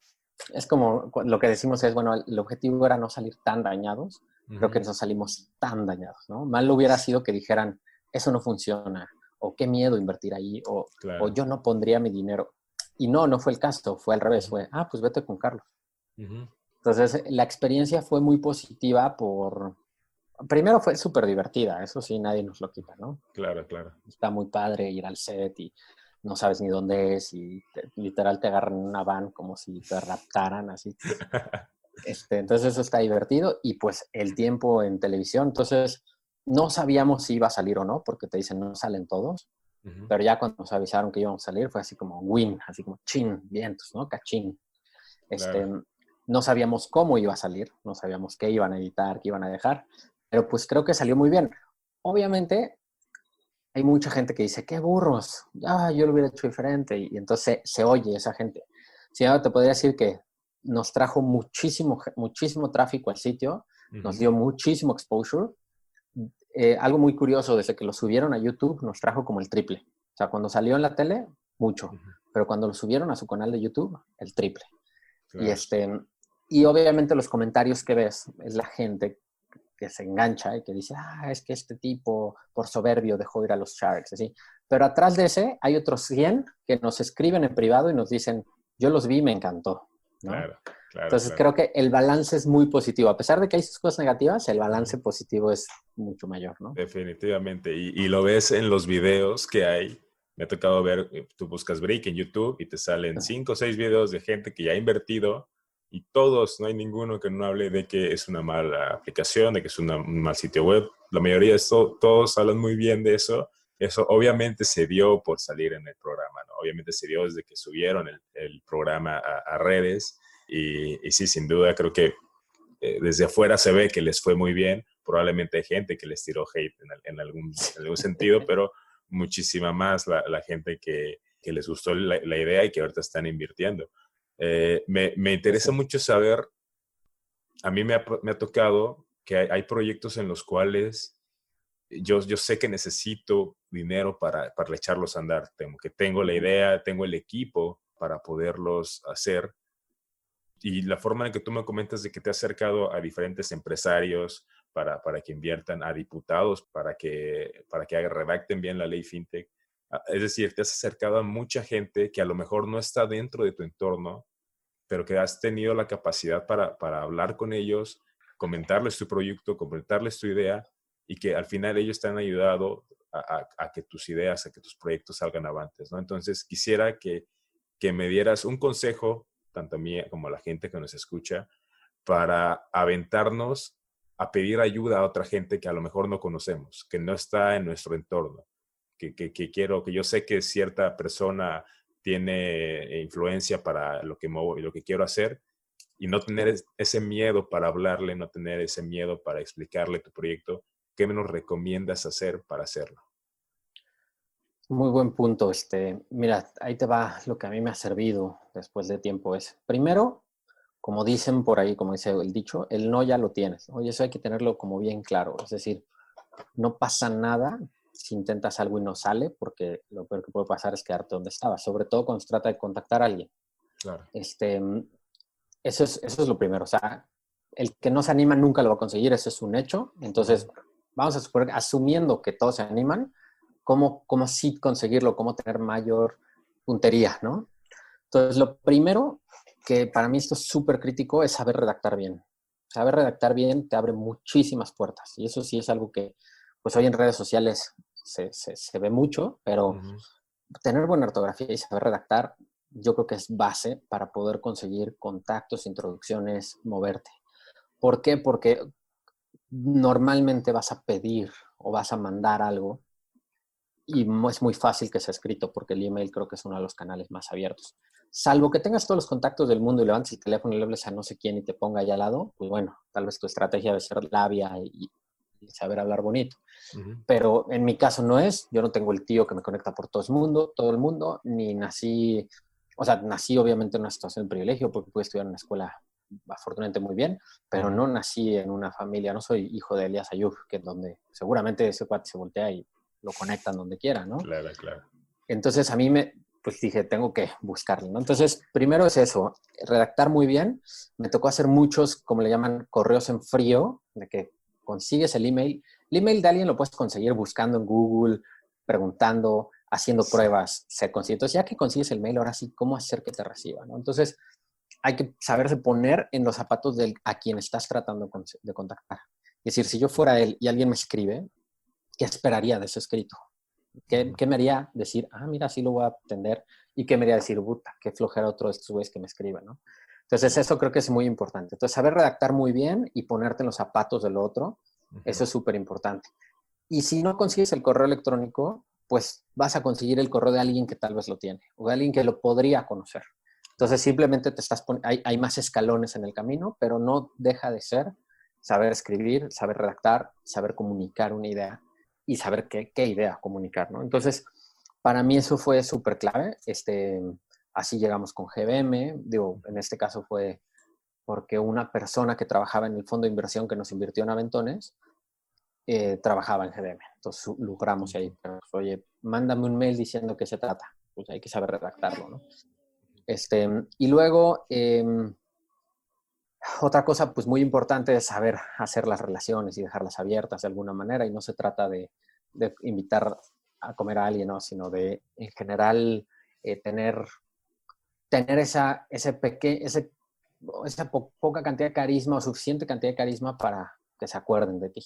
lo que decimos es, bueno, el objetivo era no salir tan dañados. Creo que no salimos tan dañados, ¿no? Mal hubiera sido que dijeran, eso no funciona, o qué miedo invertir ahí, o Claro. yo no pondría mi dinero. Y no fue el caso, fue al revés, fue, pues vete con Carlos. Entonces, la experiencia fue muy positiva primero fue súper divertida, eso sí, nadie nos lo quita, ¿no? Claro, claro. Está muy padre ir al set y no sabes ni dónde es y literal te agarran en una van como si te raptaran, así. Entonces eso está divertido y pues el tiempo en televisión, entonces no sabíamos si iba a salir o no, porque te dicen no salen todos, pero ya cuando nos avisaron que íbamos a salir fue así como win, así como chin, vientos, ¿no? Cachín. Claro. Este, no sabíamos cómo iba a salir, no sabíamos qué iban a editar, qué iban a dejar, pero pues creo que salió muy bien. Obviamente hay mucha gente que dice, qué burros, yo lo hubiera hecho diferente, y entonces se oye esa gente. Si no, te podría decir que nos trajo muchísimo tráfico al sitio, nos dio muchísimo exposure. Algo muy curioso, desde que lo subieron a YouTube, nos trajo como el triple. O sea, cuando salió en la tele, mucho, pero cuando lo subieron a su canal de YouTube, el triple. Y, Claro. y obviamente los comentarios que ves es la gente que se engancha y que dice, es que este tipo por soberbio dejó ir a los Sharks, así. Pero atrás de ese hay otros 100 que nos escriben en privado y nos dicen, yo los vi y me encantó, ¿no? Claro, claro, Entonces claro. creo que el balance es muy positivo. A pesar de que hay sus cosas negativas, el balance positivo es mucho mayor, ¿no? Definitivamente. Y lo ves en los videos que hay. Me ha tocado ver, tú buscas Brick en YouTube y te salen 5 o 6 videos de gente que ya ha invertido y todos, no hay ninguno que no hable de que es una mala aplicación, de que es un mal sitio web. La mayoría de esto, todos hablan muy bien de eso. Eso obviamente se dio por salir en el programa, ¿no? Obviamente se dio desde que subieron el programa a redes y sí, sin duda creo que desde afuera se ve que les fue muy bien. Probablemente hay gente que les tiró hate en algún sentido, pero muchísima más la gente que les gustó la idea y que ahorita están invirtiendo. Me interesa mucho saber, a mí me ha tocado que hay proyectos en los cuales yo sé que necesito dinero para echarlos a andar. Tengo la idea, tengo el equipo para poderlos hacer, Y la forma en que tú me comentas de que te has acercado a diferentes empresarios para que inviertan, a diputados para que redacten bien la ley FinTech. Es decir, te has acercado a mucha gente que a lo mejor no está dentro de tu entorno, pero que has tenido la capacidad para hablar con ellos, comentarles tu proyecto, comentarles tu idea, y que al final ellos te han ayudado a que tus ideas, a que tus proyectos salgan avantes, ¿no? Entonces, quisiera que me dieras un consejo, tanto a mí como a la gente que nos escucha, para aventarnos a pedir ayuda a otra gente que a lo mejor no conocemos, que no está en nuestro entorno, que yo sé que cierta persona tiene influencia para lo que quiero hacer, y no tener ese miedo para hablarle, no tener ese miedo para explicarle tu proyecto. ¿Qué me nos recomiendas hacer para hacerlo? Muy buen punto. Mira, ahí te va lo que a mí me ha servido después de tiempo. Primero, como dicen por ahí, como dice el dicho, el no ya lo tienes, ¿no? Y eso hay que tenerlo como bien claro. Es decir, no pasa nada si intentas algo y no sale, porque lo peor que puede pasar es quedarte donde estabas, sobre todo cuando se trata de contactar a alguien. Claro. Eso es lo primero. O sea, el que no se anima nunca lo va a conseguir, eso es un hecho. Entonces, vamos a suponer, asumiendo que todos se animan, ¿cómo sí conseguirlo? ¿Cómo tener mayor puntería, ¿no? Entonces, lo primero, que para mí esto es súper crítico, es saber redactar bien. Saber redactar bien te abre muchísimas puertas. Y eso sí es algo que, pues hoy en redes sociales se ve mucho, pero tener buena ortografía y saber redactar, yo creo que es base para poder conseguir contactos, introducciones, moverte. ¿Por qué? Porque normalmente vas a pedir o vas a mandar algo y es muy fácil que sea escrito, porque el email creo que es uno de los canales más abiertos. Salvo que tengas todos los contactos del mundo y levantes el teléfono y le hables a no sé quién y te ponga allá al lado, pues bueno, tal vez tu estrategia debe ser labia y saber hablar bonito. Pero en mi caso no es. Yo no tengo el tío que me conecta por todo el mundo, ni nací, o sea, nací obviamente en una situación de privilegio porque pude estudiar en una escuela afortunadamente muy bien, pero no nací en una familia, no soy hijo de Elías Ayub, que es donde seguramente ese cuate se voltea y lo conectan donde quiera, ¿no? Claro, claro. Entonces a mí pues dije, tengo que buscarlo, ¿no? Entonces, primero es eso, redactar muy bien. Me tocó hacer muchos, como le llaman, correos en frío, de que consigues el email. El email de alguien lo puedes conseguir buscando en Google, preguntando, haciendo pruebas, se consigue. Entonces, ya que consigues el mail, ahora sí, ¿cómo hacer que te reciba, ¿no? Entonces, hay que saberse poner en los zapatos a quien estás tratando de contactar. Es decir, si yo fuera él y alguien me escribe, ¿qué esperaría de ese escrito? ¿Qué me haría decir, mira, sí lo voy a atender? ¿Y qué me haría decir, puta, qué flojera otro de estos güeyes que me escriben, ¿no? Entonces, eso creo que es muy importante. Entonces, saber redactar muy bien y ponerte en los zapatos del otro, eso es súper importante. Y si no consigues el correo electrónico, pues vas a conseguir el correo de alguien que tal vez lo tiene o de alguien que lo podría conocer. Entonces, simplemente hay más escalones en el camino, pero no deja de ser saber escribir, saber redactar, saber comunicar una idea y saber qué idea comunicar, ¿no? Entonces, para mí eso fue súper clave. Así llegamos con GBM. Digo, en este caso fue porque una persona que trabajaba en el fondo de inversión que nos invirtió en Aventones, trabajaba en GBM. Entonces, lucramos ahí. Pues, oye, mándame un mail diciendo qué se trata. Pues hay que saber redactarlo, ¿no? Y luego, otra cosa pues muy importante es saber hacer las relaciones y dejarlas abiertas de alguna manera, y no se trata de invitar a comer a alguien, ¿no? Sino de, en general, tener esa poca cantidad de carisma o suficiente cantidad de carisma para que se acuerden de ti.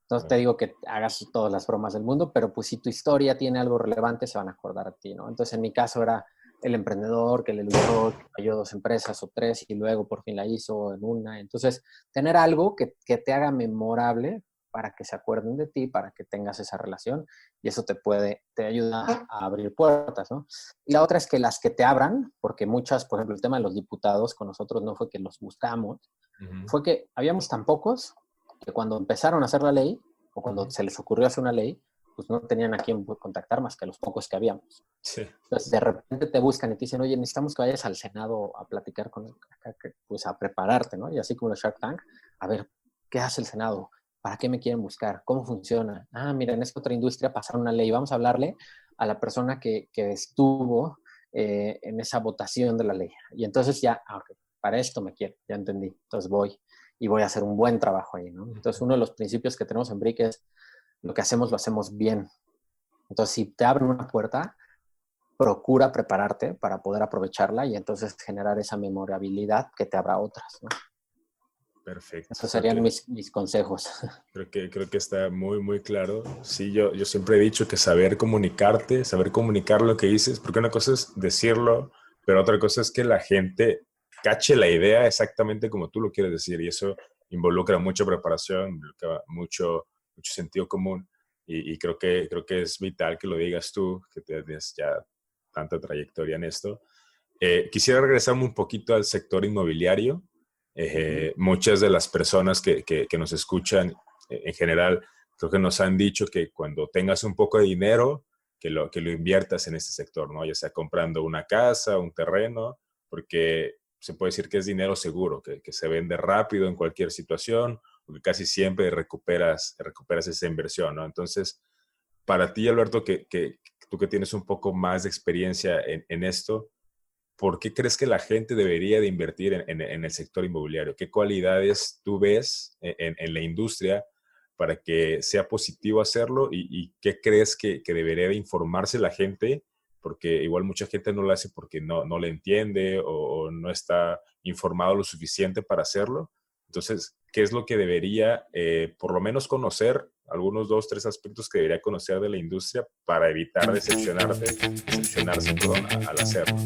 Entonces te digo que hagas todas las bromas del mundo, pero pues si tu historia tiene algo relevante, se van a acordar de ti, ¿no? Entonces en mi caso era el emprendedor que le luchó, que cayó 2 empresas o 3 y luego por fin la hizo en una. Entonces, tener algo que te haga memorable para que se acuerden de ti, para que tengas esa relación, y eso te ayuda a abrir puertas, ¿no? Y la otra es que las que te abran, porque muchas, por ejemplo, el tema de los diputados con nosotros no fue que los buscamos, fue que habíamos tan pocos que cuando empezaron a hacer la ley, o cuando se les ocurrió hacer una ley, pues no tenían a quién contactar más que los pocos que habíamos. Sí. Entonces, de repente te buscan y te dicen, oye, necesitamos que vayas al Senado a platicar pues a prepararte, ¿no? Y así como el Shark Tank, a ver, ¿qué hace el Senado? ¿Para qué me quieren buscar? ¿Cómo funciona? Mira, en esta otra industria pasaron una ley, vamos a hablarle a la persona que estuvo en esa votación de la ley. Y entonces ya, okay, para esto me quiero, ya entendí. Entonces voy y voy a hacer un buen trabajo ahí, ¿no? Entonces, uno de los principios que tenemos en Brick es lo que hacemos, lo hacemos bien. Entonces, si te abren una puerta, procura prepararte para poder aprovecharla y entonces generar esa memorabilidad que te abra otras, ¿no? Perfecto. Esos serían mis consejos. Creo que está muy, muy claro. Sí, yo siempre he dicho que saber comunicarte, saber comunicar lo que dices, porque una cosa es decirlo, pero otra cosa es que la gente cache la idea exactamente como tú lo quieres decir, y eso involucra mucha preparación, involucra mucho sentido común, y creo que es vital que lo digas tú, que tienes ya tanta trayectoria en esto. Quisiera regresarme un poquito al sector inmobiliario. Muchas de las personas que nos escuchan en general, creo que nos han dicho que cuando tengas un poco de dinero, que lo inviertas en este sector, ¿no? Ya sea comprando una casa, un terreno, porque se puede decir que es dinero seguro, que se vende rápido en cualquier situación, porque casi siempre recuperas esa inversión, ¿no? Entonces, para ti, Alberto, tú que tienes un poco más de experiencia en esto, ¿por qué crees que la gente debería de invertir en el sector inmobiliario? ¿Qué cualidades tú ves en la industria para que sea positivo hacerlo? ¿Y qué crees que debería de informarse la gente? Porque igual mucha gente no lo hace porque no le entiende o no está informado lo suficiente para hacerlo. Entonces, ¿qué es lo que debería, por lo menos conocer, algunos 2, 3 aspectos que debería conocer de la industria para evitar decepcionarse, perdón, al hacerlo?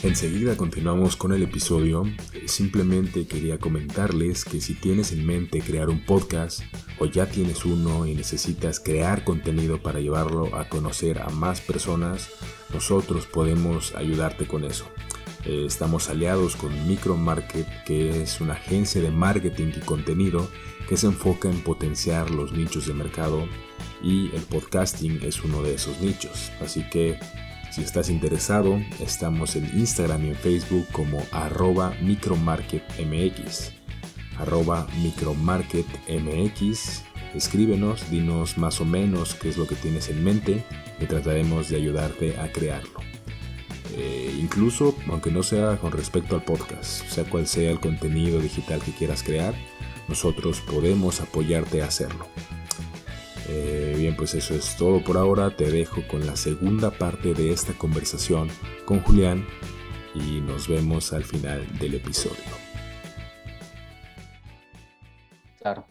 Enseguida continuamos con el episodio. Simplemente quería comentarles que si tienes en mente crear un podcast o ya tienes uno y necesitas crear contenido para llevarlo a conocer a más personas, nosotros podemos ayudarte con eso. Estamos aliados con Micromarket, que es una agencia de marketing y contenido que se enfoca en potenciar los nichos de mercado, y el podcasting es uno de esos nichos. Así que si estás interesado, estamos en Instagram y en Facebook como @micromarketmx. @micromarketmx. Escríbenos, dinos más o menos qué es lo que tienes en mente y trataremos de ayudarte a crearlo. Incluso, aunque no sea con respecto al podcast, sea cual sea el contenido digital que quieras crear, nosotros podemos apoyarte a hacerlo. Bien, pues eso es todo por ahora. Te dejo con la segunda parte de esta conversación con Julián y nos vemos al final del episodio. Claro.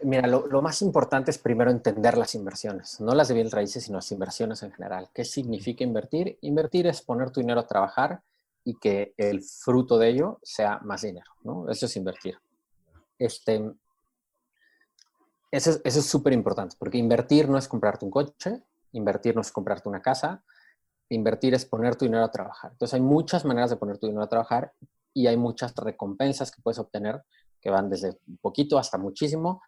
Mira, lo más importante es primero entender las inversiones, no las de bienes raíces, sino las inversiones en general. ¿Qué significa invertir? Invertir es poner tu dinero a trabajar y que el fruto de ello sea más dinero, ¿no? Eso es invertir. Eso es súper importante, porque invertir no es comprarte un coche, invertir no es comprarte una casa, invertir es poner tu dinero a trabajar. Entonces hay muchas maneras de poner tu dinero a trabajar y hay muchas recompensas que puedes obtener que van desde un poquito hasta muchísimo,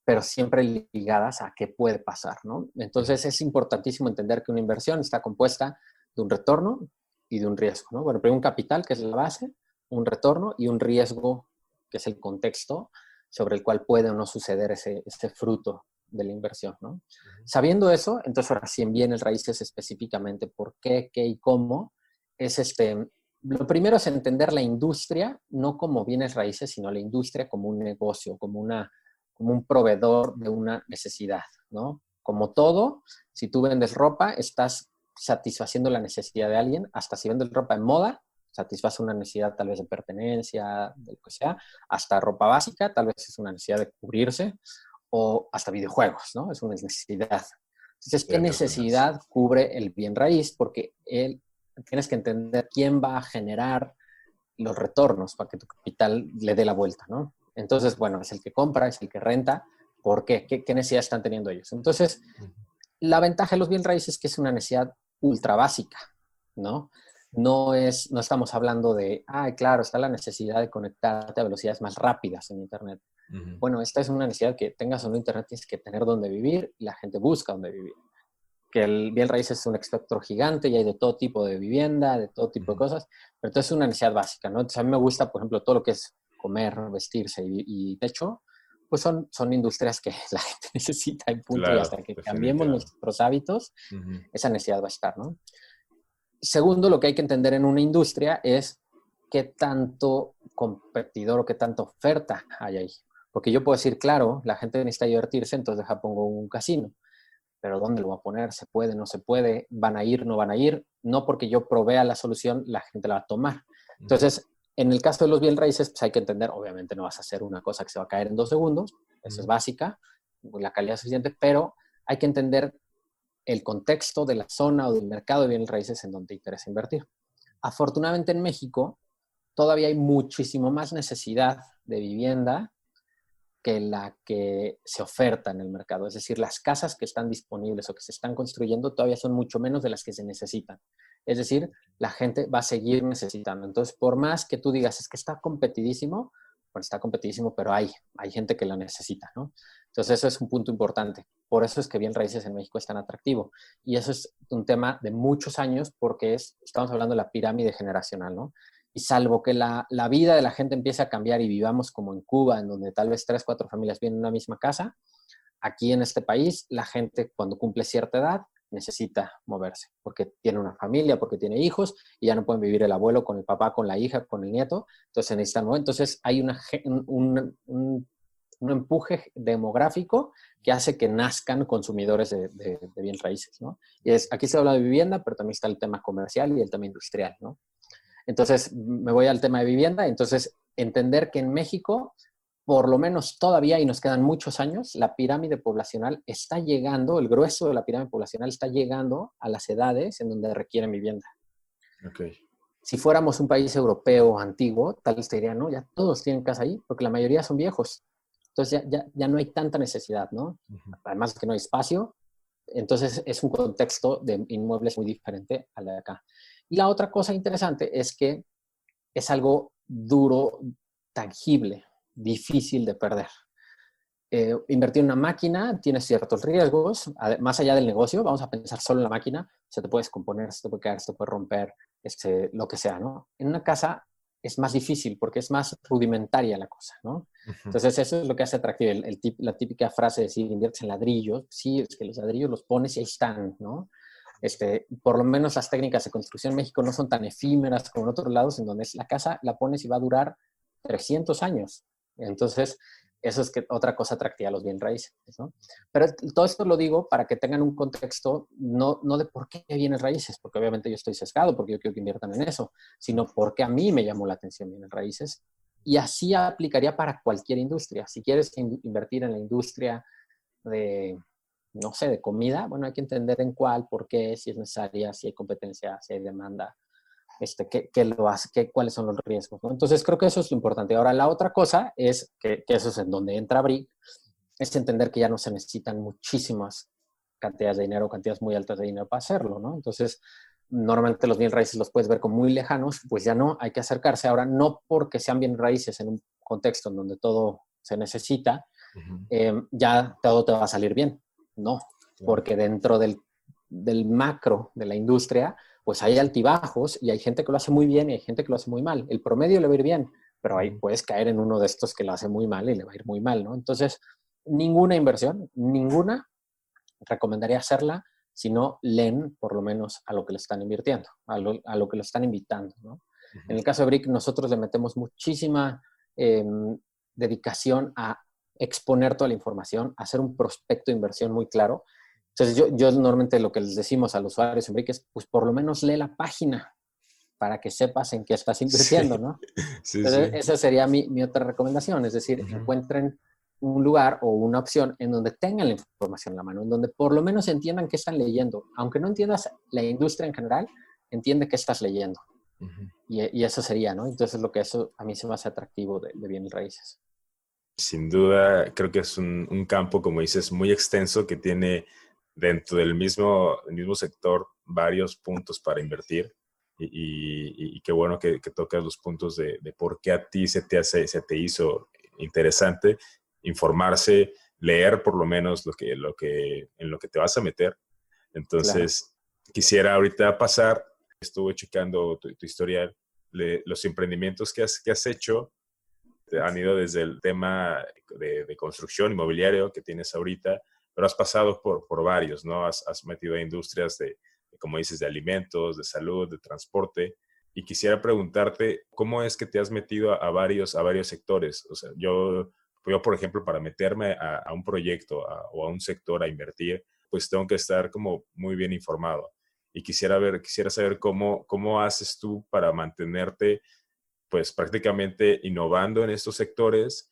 pero siempre ligadas a qué puede pasar, ¿no? Entonces es importantísimo entender que una inversión está compuesta de un retorno y de un riesgo, ¿no? Bueno, primero un capital, que es la base, un retorno y un riesgo, que es el contexto sobre el cual puede o no suceder ese fruto de la inversión, ¿no? Sabiendo eso, entonces ahora sí en bienes raíces específicamente por qué y cómo, lo primero es entender la industria, no como bienes raíces, sino la industria como un negocio, como un proveedor de una necesidad, ¿no? Como todo, si tú vendes ropa, estás satisfaciendo la necesidad de alguien, hasta si vendes ropa en moda, satisface una necesidad tal vez de pertenencia, de lo que sea, hasta ropa básica, tal vez es una necesidad de cubrirse, o hasta videojuegos, ¿no? Es una necesidad. Entonces, ¿qué necesidad cubre el bien raíz? Porque tienes que entender quién va a generar los retornos para que tu capital le dé la vuelta, ¿no? Entonces, bueno, es el que compra, es el que renta. ¿Por qué? ¿Qué necesidad están teniendo ellos? Entonces, la ventaja de los bien raíces es que es una necesidad ultra básica, ¿no? No estamos hablando de, claro, está la necesidad de conectarte a velocidades más rápidas en Internet. Bueno, esta es una necesidad que tengas o no Internet, tienes que tener dónde vivir y la gente busca dónde vivir. Que el bien raíz es un espectro gigante y hay de todo tipo de vivienda, de todo tipo de cosas, pero entonces es una necesidad básica, ¿no? Entonces a mí me gusta, por ejemplo, todo lo que es comer, vestirse y techo, pues son industrias que la gente necesita y punto, claro, y hasta que cambiemos nuestros hábitos, esa necesidad va a estar, ¿no? segundo, lo que hay que entender en una industria es qué tanto competidor o qué tanta oferta hay ahí. Porque yo puedo decir, claro, la gente necesita divertirse, entonces pongo un casino. Pero ¿dónde lo va a poner? ¿Se puede? ¿No se puede? ¿Van a ir? ¿No van a ir? No porque yo provea la solución, la gente la va a tomar. Entonces, en el caso de los bien raíces, pues hay que entender, obviamente no vas a hacer una cosa que se va a caer en 2 segundos, eso es básica, la calidad es suficiente, pero hay que entender el contexto de la zona o del mercado de bienes raíces en donde te interesa invertir. Afortunadamente en México todavía hay muchísimo más necesidad de vivienda que la que se oferta en el mercado. Es decir, las casas que están disponibles o que se están construyendo todavía son mucho menos de las que se necesitan. Es decir, la gente va a seguir necesitando. Entonces, por más que tú digas, es que está competidísimo, bueno, está competidísimo, pero hay gente que lo necesita, ¿no? Entonces, eso es un punto importante. Por eso es que bien raíces en México es tan atractivo. Y eso es un tema de muchos años porque estamos hablando de la pirámide generacional, ¿no? Y salvo que la vida de la gente empiece a cambiar y vivamos como en Cuba, en donde tal vez 3, 4 familias viven en una misma casa, aquí en este país la gente cuando cumple cierta edad necesita moverse, porque tiene una familia, porque tiene hijos, y ya no pueden vivir el abuelo con el papá, con la hija, con el nieto, entonces se necesitan mover. Entonces hay un empuje demográfico que hace que nazcan consumidores de bienes raíces, ¿no? Y aquí se habla de vivienda, pero también está el tema comercial y el tema industrial, ¿no? Entonces, me voy al tema de vivienda. Entonces, entender que en México, por lo menos todavía, y nos quedan muchos años, la pirámide poblacional está llegando, el grueso de la pirámide poblacional está llegando a las edades en donde requieren vivienda. Okay. Si fuéramos un país europeo antiguo, tal vez te diría, no, ya todos tienen casa ahí, porque la mayoría son viejos. Entonces, ya no hay tanta necesidad, ¿no? Además que no hay espacio. Entonces, es un contexto de inmuebles muy diferente a la de acá. Y la otra cosa interesante es que es algo duro, tangible, difícil de perder. Invertir en una máquina tiene ciertos riesgos, más allá del negocio, vamos a pensar solo en la máquina, se te puede descomponer, se te puede caer, se te puede romper, lo que sea, ¿no? En una casa es más difícil porque es más rudimentaria la cosa, ¿no? Entonces eso es lo que hace atractivo, la típica frase de decir, inviertes en ladrillos, sí, es que los ladrillos los pones y ahí están, ¿no? Por lo menos las técnicas de construcción en México no son tan efímeras como en otros lados, en donde la casa la pones y va a durar 300 años. Entonces, eso es otra cosa atractiva a los bien raíces, ¿no? Pero todo esto lo digo para que tengan un contexto, no de por qué bienes raíces, porque obviamente yo estoy sesgado, porque yo quiero que inviertan en eso, sino porque a mí me llamó la atención bienes raíces. Y así aplicaría para cualquier industria. Si quieres invertir en la industria de, no sé, de comida, bueno, hay que entender en cuál, por qué, si es necesaria, si hay competencia, si hay demanda, qué lo hace, cuáles son los riesgos, ¿no? Entonces, creo que eso es lo importante. Ahora, la otra cosa es, que eso es en donde entra Brick, es entender que ya no se necesitan muchísimas cantidades de dinero, cantidades muy altas de dinero para hacerlo, ¿no? Entonces, normalmente los bienes raíces los puedes ver como muy lejanos, pues ya no, hay que acercarse. Ahora, no porque sean bienes raíces en un contexto en donde todo se necesita, ya todo te va a salir bien. No, porque dentro del macro de la industria, pues hay altibajos y hay gente que lo hace muy bien y hay gente que lo hace muy mal. El promedio le va a ir bien, pero ahí puedes caer en uno de estos que lo hace muy mal y le va a ir muy mal, ¿no? Entonces, ninguna inversión, ninguna, recomendaría hacerla si no leen por lo menos a lo que le están invirtiendo, a lo que lo están invitando, ¿no? En el caso de Brick, nosotros le metemos muchísima dedicación a exponer toda la información, hacer un prospecto de inversión muy claro. Entonces, yo normalmente lo que les decimos a los usuarios en Brick es, pues por lo menos lee la página para que sepas en qué estás invirtiendo, ¿no? Sí, Entonces, sí. esa sería mi otra recomendación, es decir, encuentren un lugar o una opción en donde tengan la información en la mano, en donde por lo menos entiendan qué están leyendo. Aunque no entiendas la industria en general, entiende qué estás leyendo. Y eso sería, ¿no? Entonces, eso a mí se me hace atractivo de bienes raíces. Sin duda, creo que es un campo, como dices, muy extenso que tiene dentro del mismo sector varios puntos para invertir. Y qué bueno que tocas los puntos de por qué a ti se te hizo interesante informarse, leer por lo menos en lo que te vas a meter. Entonces, quisiera ahorita pasar, estuve checando tu historial, los emprendimientos que has hecho han ido desde el tema de construcción inmobiliario que tienes ahorita, pero has pasado por varios, ¿no? Has metido a industrias como dices, de alimentos, de salud, de transporte. Y quisiera preguntarte, ¿cómo es que te has metido a varios sectores? O sea, yo, por ejemplo, para meterme a un proyecto o a un sector a invertir, pues tengo que estar como muy bien informado. Y quisiera saber cómo haces tú para mantenerte, pues prácticamente innovando en estos sectores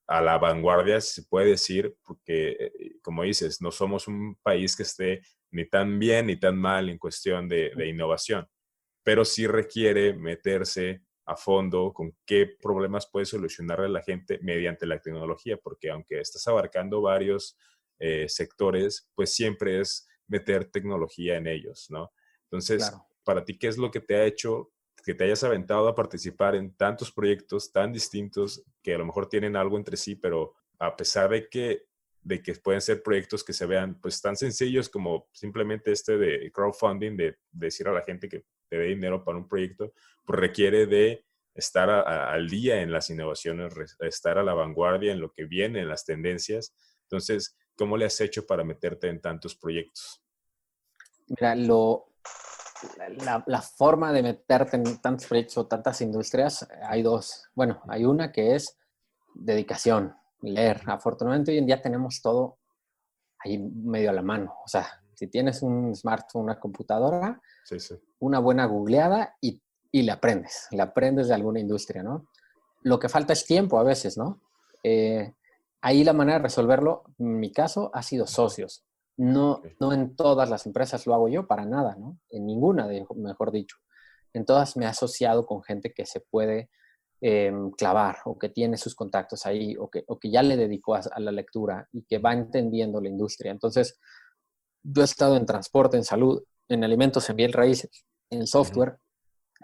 a la vanguardia, si se puede decir, porque, como dices, no somos un país que esté ni tan bien ni tan mal en cuestión de innovación, pero sí requiere meterse a fondo con qué problemas puede solucionarle a la gente mediante la tecnología, porque aunque estás abarcando varios sectores, pues siempre es meter tecnología en ellos, ¿no? Entonces, Claro. para ti, ¿qué es lo que te ha hecho que te hayas aventado a participar en tantos proyectos tan distintos que a lo mejor tienen algo entre sí, pero a pesar de que pueden ser proyectos que se vean pues tan sencillos como simplemente este de crowdfunding, de decir a la gente que te dé dinero para un proyecto, pues requiere de estar al día en las innovaciones, estar a la vanguardia en lo que viene, en las tendencias. Entonces, ¿cómo le has hecho para meterte en tantos proyectos? Mira, la forma de meterte en tantos proyectos o tantas industrias, hay dos. Bueno, hay una que es dedicación, leer. Afortunadamente hoy en día tenemos todo ahí medio a la mano. O sea, si tienes un smartphone, una computadora, Sí, sí. una buena googleada y le aprendes de alguna industria, ¿no? Lo que falta es tiempo a veces, ¿no? Ahí la manera de resolverlo, en mi caso, ha sido socios. No, Okay. no en todas las empresas lo hago yo, para nada, ¿no? En ninguna, mejor dicho. En todas me he asociado con gente que se puede clavar o que tiene sus contactos ahí o que ya le dedicó a la lectura y que va entendiendo la industria. Entonces, yo he estado en transporte, en salud, en alimentos, en bienes raíces, en Uh-huh. software.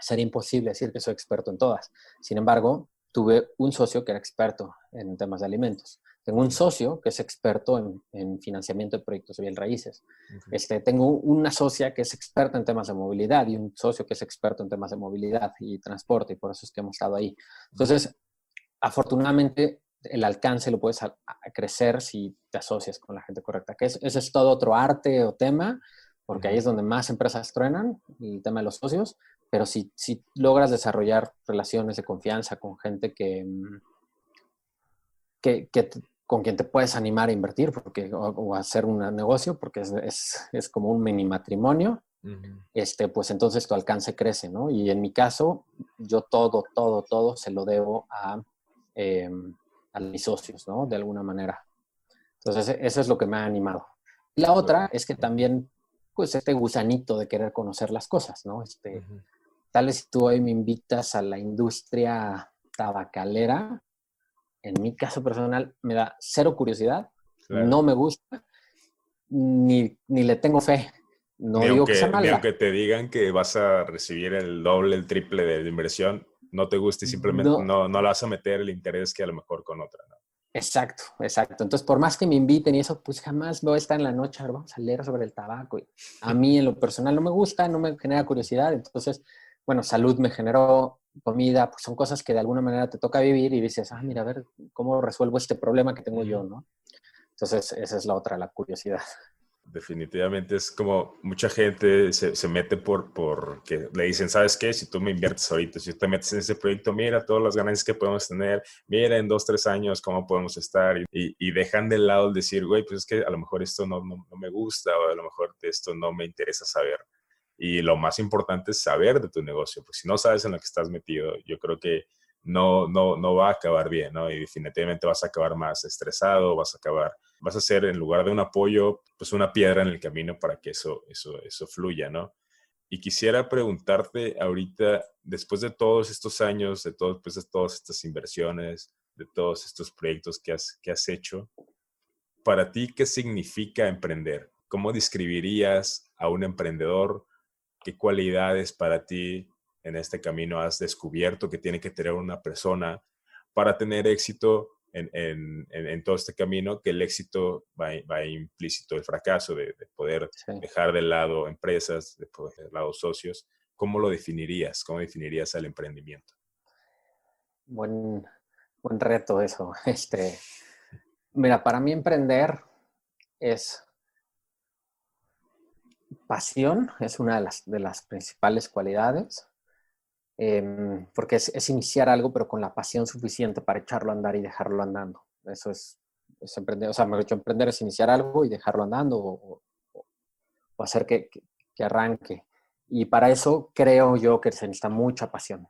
Sería imposible decir que soy experto en todas. Sin embargo, tuve un socio que era experto en temas de alimentos. Tengo un Okay. socio que es experto en financiamiento de proyectos de bienes raíces. Okay. Tengo una socia que es experta en temas de movilidad y un socio que es experto en temas de movilidad y transporte, y por eso es que hemos estado ahí. Entonces, afortunadamente, el alcance lo puedes a crecer si te asocias con la gente correcta. Que ese es todo otro arte o tema, porque ahí Uh-huh. es donde más empresas truenan, el tema de los socios, pero si logras desarrollar relaciones de confianza con gente con quien te puedes animar a invertir o a hacer un negocio, porque es como un mini matrimonio, Uh-huh. pues entonces tu alcance crece, ¿no? Y en mi caso, yo todo se lo debo eh, a mis socios, ¿no? De alguna manera. Entonces, eso es lo que me ha animado. Y la otra es que también, pues, este gusanito de querer conocer las cosas, ¿no? Uh-huh. Tal vez si tú hoy me invitas a la industria tabacalera, en mi caso personal, me da cero curiosidad, Claro. no me gusta, ni le tengo fe. Ni No digo que sea aunque, ni mala. aunque te digan que vas a recibir el doble, el triple de inversión, no te gusta y simplemente No, no le vas a meter el interés que a lo mejor con otra, ¿no? exacto, exacto. Entonces, por más que me inviten y eso, pues jamás voy a estar en la noche, a ver, vamos a leer sobre el tabaco. Y a mí en lo personal no me gusta, no me genera curiosidad. Entonces, bueno, salud me generó, comida, pues son cosas que de alguna manera te toca vivir y dices, mira, a ver, ¿cómo resuelvo este problema que tengo yo, Ujú. no? Entonces, esa es la otra, la curiosidad. Definitivamente es como mucha gente se mete porque le dicen, ¿sabes qué? Si tú me inviertes ahorita, si tú te metes en ese proyecto, mira todas las ganancias que podemos tener, mira en 2, 3 años cómo podemos estar y dejan de lado el decir, güey, pues es que a lo mejor esto no me gusta o a lo mejor de esto no me interesa saber. Y lo más importante es saber de tu negocio, porque si no sabes en lo que estás metido, yo creo que no va a acabar bien, ¿no? Y definitivamente vas a acabar más estresado, vas a ser en lugar de un apoyo, pues una piedra en el camino para que eso fluya, ¿no? Y quisiera preguntarte ahorita, después de todos estos años, después de todas estas inversiones, de todos estos proyectos que has hecho, para ti, ¿qué significa emprender? ¿Cómo describirías a un emprendedor? ¿Qué cualidades para ti en este camino has descubierto que tiene que tener una persona para tener éxito en todo este camino? Que el éxito va implícito el fracaso de poder Sí, dejar de lado empresas, de poder dejar de lado socios. ¿Cómo lo definirías? ¿Cómo definirías el emprendimiento? buen, buen reto eso. Mira, para mí emprender es Pasión es una de las principales cualidades, porque es iniciar algo, pero con la pasión suficiente para echarlo a andar y dejarlo andando. Eso es emprender. O sea, mejor dicho, emprender es iniciar algo y dejarlo andando o hacer que arranque. Y para eso creo yo que se necesita mucha pasión.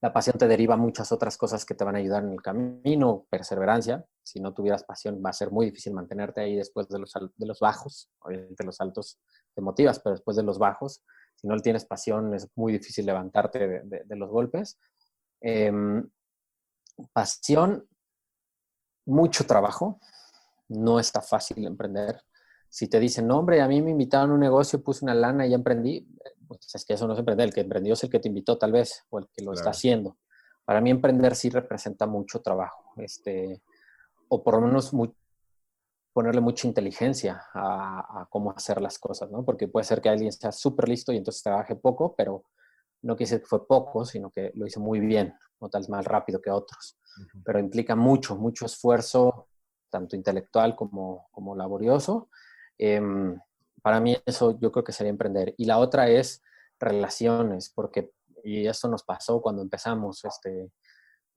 La pasión te deriva muchas otras cosas que te van a ayudar en el camino, perseverancia. Si no tuvieras pasión, va a ser muy difícil mantenerte ahí después de los bajos. Obviamente los altos te motivas, pero después de los bajos, si no tienes pasión, es muy difícil levantarte de los golpes. Eh, Pasión, mucho trabajo. No está fácil emprender. Si te dicen, no, hombre, a mí me invitaron a un negocio, puse una lana y ya emprendí, pues es que eso no es emprender. El que emprendió es el que te invitó tal vez, o el que lo está haciendo. Para mí emprender sí representa mucho trabajo, o por lo menos ponerle mucha inteligencia a cómo hacer las cosas, ¿no? Porque puede ser que alguien sea súper listo y entonces trabaje poco, pero no quiere decir que fue poco, sino que lo hizo muy bien, o tal vez más rápido que otros. Pero implica mucho, mucho esfuerzo, tanto intelectual como laborioso. Para mí eso yo creo que sería emprender. Y la otra es relaciones, y eso nos pasó cuando empezamos,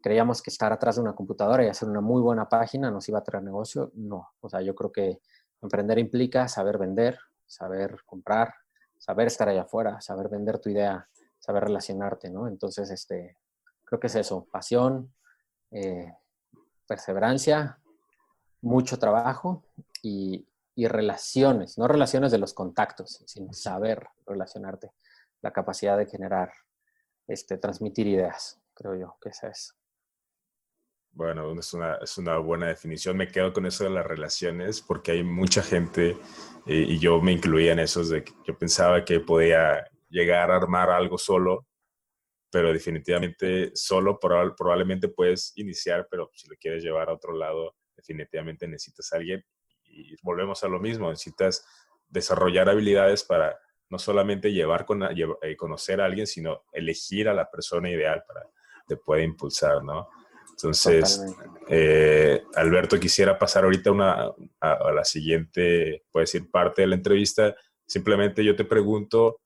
creíamos que estar atrás de una computadora y hacer una muy buena página nos iba a traer negocio. No, o sea, yo creo que emprender implica saber vender, saber comprar, saber estar allá afuera, saber vender tu idea, saber relacionarte, ¿no? Entonces, creo que es eso, pasión, perseverancia, mucho trabajo y relaciones, no relaciones de los contactos, sino saber relacionarte, la capacidad de generar, transmitir ideas, creo yo que esa es. Bueno, es una buena definición. Me quedo con eso de las relaciones porque hay mucha gente, y yo me incluía en esos, de que yo pensaba que podía llegar a armar algo solo, pero definitivamente solo probablemente puedes iniciar, pero si lo quieres llevar a otro lado, definitivamente necesitas a alguien. Y volvemos a lo mismo, necesitas desarrollar habilidades para no solamente conocer a alguien, sino elegir a la persona ideal para te pueda impulsar, ¿no? Entonces, Alberto, quisiera pasar ahorita a la siguiente, puede decir, parte de la entrevista. Simplemente yo te pregunto,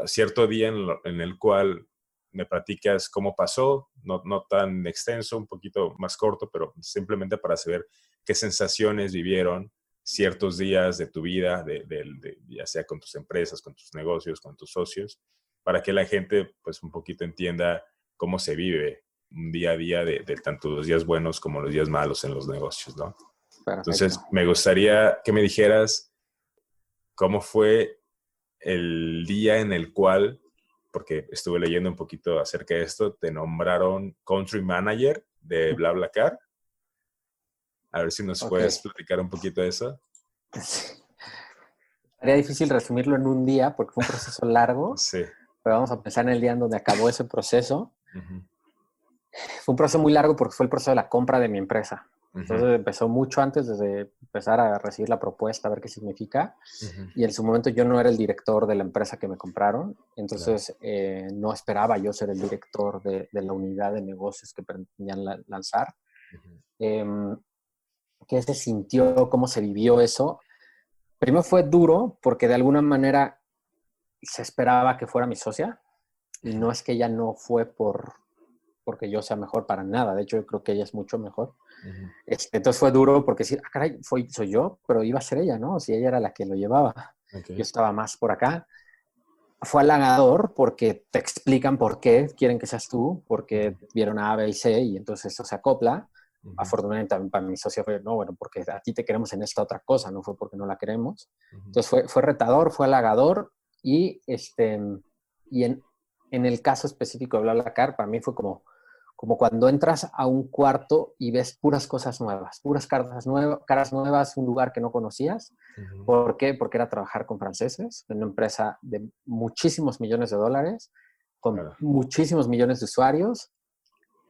cierto día en el cual me platicas cómo pasó, no tan extenso, un poquito más corto, pero simplemente para saber qué sensaciones vivieron ciertos días de tu vida, ya sea con tus empresas, con tus negocios, con tus socios, para que la gente pues un poquito entienda cómo se vive un día a día de tanto los días buenos como los días malos en los negocios, ¿no? Perfecto. Entonces, me gustaría que me dijeras cómo fue el día en el cual, porque estuve leyendo un poquito acerca de esto, te nombraron Country Manager de BlaBlaCar. A ver si nos puedes platicar un poquito de eso. Sería difícil resumirlo en un día porque fue un proceso largo, sí. Pero vamos a pensar en el día en donde acabó ese proceso. Fue un proceso muy largo porque fue el proceso de la compra de mi empresa. Entonces empezó mucho antes, desde empezar a recibir la propuesta, a ver qué significa. Y en su momento yo no era el director de la empresa que me compraron. Entonces no esperaba yo ser el director de la unidad de negocios que pretendían lanzar. ¿Qué se sintió? ¿Cómo se vivió eso? Primero fue duro porque de alguna manera se esperaba que fuera mi socia. Y no es que ella no fue porque yo sea mejor para nada. De hecho, yo creo que ella es mucho mejor. Entonces fue duro porque decir, caray, soy yo, pero iba a ser ella, ¿no? Si ella era la que lo llevaba. Yo estaba más por acá. Fue halagador porque te explican por qué quieren que seas tú, porque vieron a, B y C y entonces eso se acopla. Afortunadamente también para mi socia fue, no, bueno, porque a ti te queremos en esta otra cosa, no fue porque no la queremos. Entonces fue retador, fue halagador y en el caso específico de BlaBlaCar, para mí fue como cuando entras a un cuarto y ves puras cosas nuevas, puras caras nuevas, un lugar que no conocías. ¿Por qué? Porque era trabajar con franceses, en una empresa de muchísimos millones de dólares, con muchísimos millones de usuarios,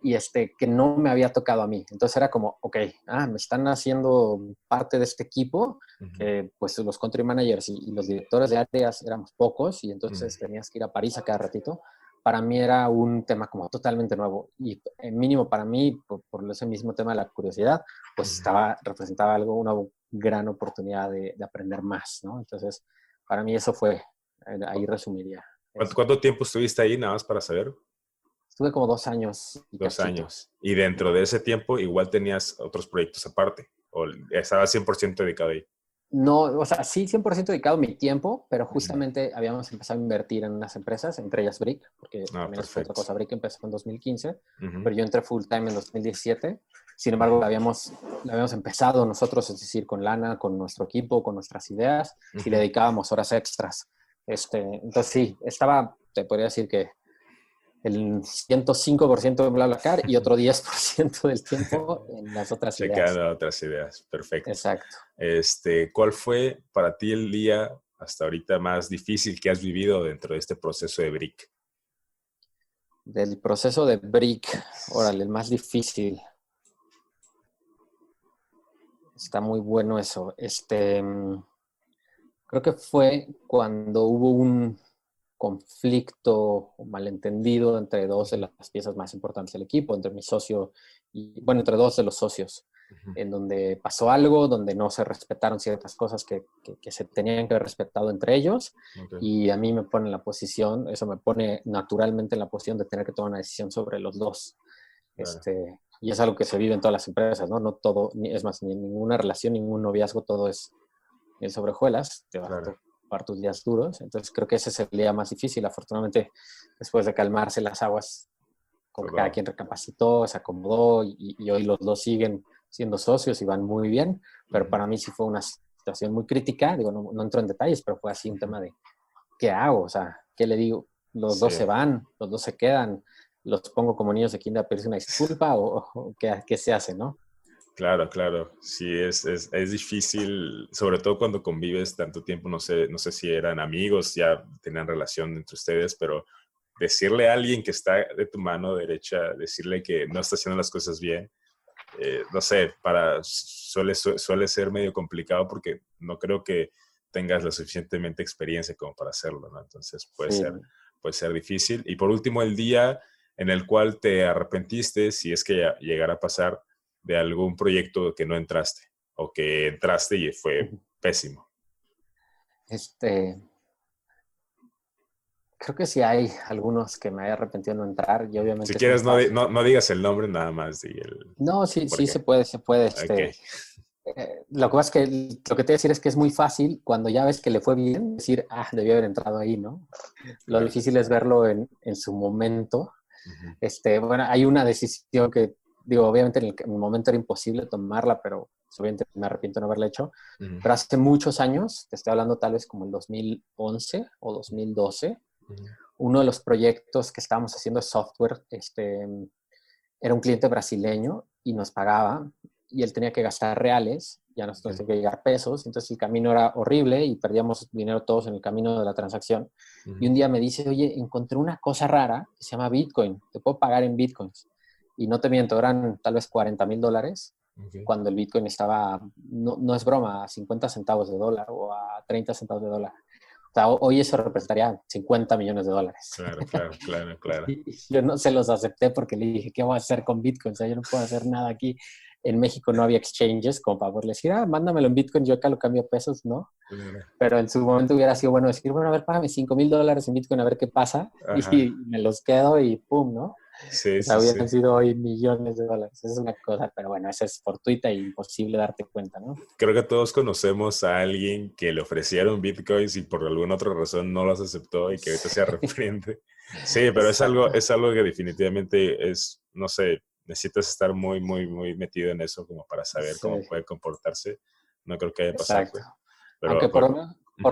y que no me había tocado a mí. Entonces era como, me están haciendo parte de este equipo, que pues los country managers y los directores de áreas éramos pocos, y entonces tenías que ir a París a cada ratito. Para mí era un tema como totalmente nuevo, y mínimo para mí, por ese mismo tema de la curiosidad, pues representaba una gran oportunidad de aprender más, ¿no? Entonces para mí eso fue, ahí resumiría. ¿Cuánto tiempo estuviste ahí, nada más para saber? Estuve como 2 años. 2 años. Y dentro de ese tiempo igual tenías otros proyectos aparte, o estabas 100% dedicado ahí. No, o sea, sí 100% dedicado mi tiempo, pero justamente habíamos empezado a invertir en unas empresas, entre ellas Brick, porque también es otra cosa. Brick empezó en 2015, pero yo entré full time en 2017. Sin embargo, lo habíamos empezado nosotros, es decir, con lana, con nuestro equipo, con nuestras ideas, y le dedicábamos horas extras. Entonces sí, te podría decir que el 105% en BlaBlaCar y otro 10% del tiempo en las otras ideas. Checando otras ideas, perfecto. Exacto. ¿Cuál fue para ti el día hasta ahorita más difícil que has vivido dentro de este proceso de Brick? Del proceso de Brick, órale, el más difícil. Está muy bueno eso. Creo que fue cuando hubo un conflicto o malentendido entre dos de las piezas más importantes del equipo, entre mi socio y, bueno, entre dos de los socios, en donde pasó algo, donde no se respetaron ciertas cosas que se tenían que haber respetado entre ellos, y a mí me pone en la posición, eso me pone naturalmente en la posición de tener que tomar una decisión sobre los dos. Y es algo que se vive en todas las empresas, ¿no? No todo, es más, ni en ninguna relación, ningún noviazgo, todo es el sobre hojuelas, te vas a tomar tus días duros. Entonces creo que ese es el día más difícil. Afortunadamente, después de calmarse las aguas, como que cada quien recapacitó, se acomodó y hoy los dos siguen siendo socios y van muy bien, pero para mí sí fue una situación muy crítica. Digo, no entro en detalles, pero fue así un tema de ¿qué hago? O sea, ¿qué le digo? Los dos se van, los dos se quedan, los pongo como niños de kinder a pedirse una disculpa o ¿qué se hace, no? Claro, claro. Sí, es difícil, sobre todo cuando convives tanto tiempo, no sé si eran amigos, ya tenían relación entre ustedes, pero decirle a alguien que está de tu mano derecha, decirle que no está haciendo las cosas bien, no sé, suele ser medio complicado porque no creo que tengas la suficientemente experiencia como para hacerlo, ¿no? Entonces puede ser difícil. Y por último, el día en el cual te arrepentiste, si es que llegara a pasar, de algún proyecto que no entraste o que entraste y fue pésimo. Creo que sí hay algunos que me haya arrepentido de no entrar y obviamente... Si quieres, no digas el nombre, nada más. No, sí se puede. Okay. Lo que pasa es que lo que te voy a decir es que es muy fácil cuando ya ves que le fue bien, decir, debió haber entrado ahí, ¿no? Lo difícil es verlo en su momento. Bueno, hay una decisión que, digo, obviamente en el momento era imposible tomarla, pero obviamente me arrepiento de no haberla hecho. Pero hace muchos años, te estoy hablando tal vez como el 2011 o 2012, uno de los proyectos que estábamos haciendo de software, era un cliente brasileño y nos pagaba y él tenía que gastar reales, ya nosotros teníamos que llegar pesos, entonces el camino era horrible y perdíamos dinero todos en el camino de la transacción. Y un día me dice, oye, encontré una cosa rara que se llama Bitcoin, te puedo pagar en Bitcoins. Y no te miento, eran tal vez $40,000 cuando el Bitcoin estaba, no es broma, a 50 centavos de dólar o a 30 centavos de dólar. O sea, hoy eso representaría $50 millones. Claro. Y yo no se los acepté porque le dije, ¿qué voy a hacer con Bitcoin? O sea, yo no puedo hacer nada aquí. En México no había exchanges como para poderle decir, mándamelo en Bitcoin, yo acá lo cambio a pesos, ¿no? Pero en su momento hubiera sido bueno decir, bueno, a ver, págame $5,000 en Bitcoin a ver qué pasa. Y me los quedo y pum, ¿no? Sí, o sea, hubieran sido hoy millones de dólares. Esa es una cosa, pero bueno, eso es fortuita y imposible darte cuenta, ¿no? Creo que todos conocemos a alguien que le ofrecieron bitcoins y por alguna otra razón no los aceptó y que ahorita se arrepiente. Sí, pero es algo que definitivamente es, no sé, necesitas estar muy, muy, muy metido en eso como para saber cómo puede comportarse. No creo que haya pasado. Pero, aunque por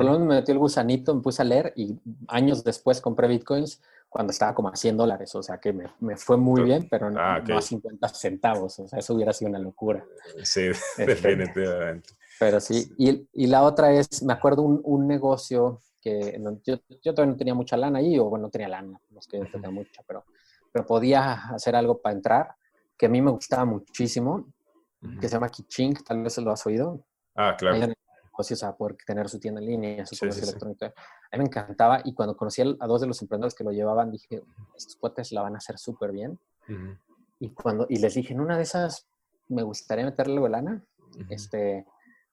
lo menos me metió el gusanito, me puse a leer y años después compré bitcoins cuando estaba como a $100. O sea que me fue muy bien, pero no a 50 centavos. O sea, eso hubiera sido una locura. Sí, definitivamente. Pero sí. Y la otra es, me acuerdo un negocio que yo todavía no tenía mucha lana ahí, o bueno, no tenía lana, no es que yo tenía mucha, pero podía hacer algo para entrar, que a mí me gustaba muchísimo, que se llama Kiching, tal vez lo has oído. Claro. Negocios a poder tener su tienda en línea, su comercio electrónico. A mí me encantaba y cuando conocí a dos de los emprendedores que lo llevaban, dije, estos cuates la van a hacer súper bien. Y les dije, en una de esas me gustaría meterle lana.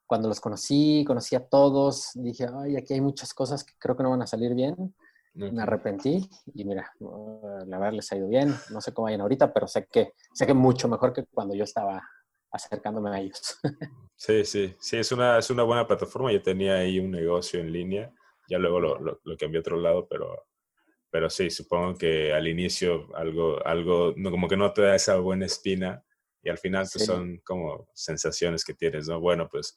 cuando los conocí a todos, dije, ay, aquí hay muchas cosas que creo que no van a salir bien. Me arrepentí y mira, la verdad les ha ido bien. No sé cómo vayan ahorita, pero sé que mucho mejor que cuando yo estaba acercándome a ellos. Sí, es una buena plataforma. Yo tenía ahí un negocio en línea, ya luego lo cambié a otro lado, pero sí, supongo que al inicio algo no, como que no te da esa buena espina y al final pues, son como sensaciones que tienes, ¿no? Bueno, pues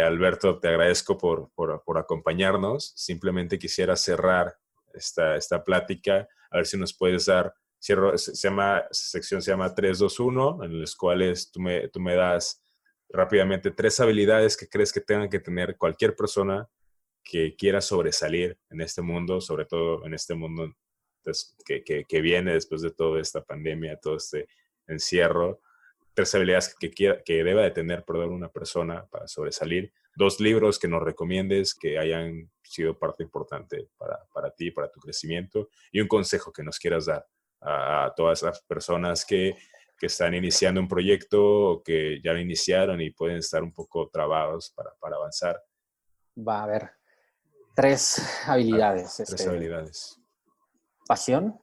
Alberto, te agradezco por acompañarnos. Simplemente quisiera cerrar esta plática, a ver si nos puedes dar, sección se llama 3, 2, 1, en las cuales tú me das rápidamente 3 habilidades que crees que tengan que tener cualquier persona que quiera sobresalir en este mundo, sobre todo en este mundo que viene después de toda esta pandemia, todo este encierro. 3 habilidades que deba de tener, una persona para sobresalir. 2 libros que nos recomiendes que hayan sido parte importante para ti, para tu crecimiento. Y un consejo que nos quieras dar a todas las personas que están iniciando un proyecto o que ya lo iniciaron y pueden estar un poco trabados para avanzar. Va a haber 3 habilidades. 3 habilidades. Pasión,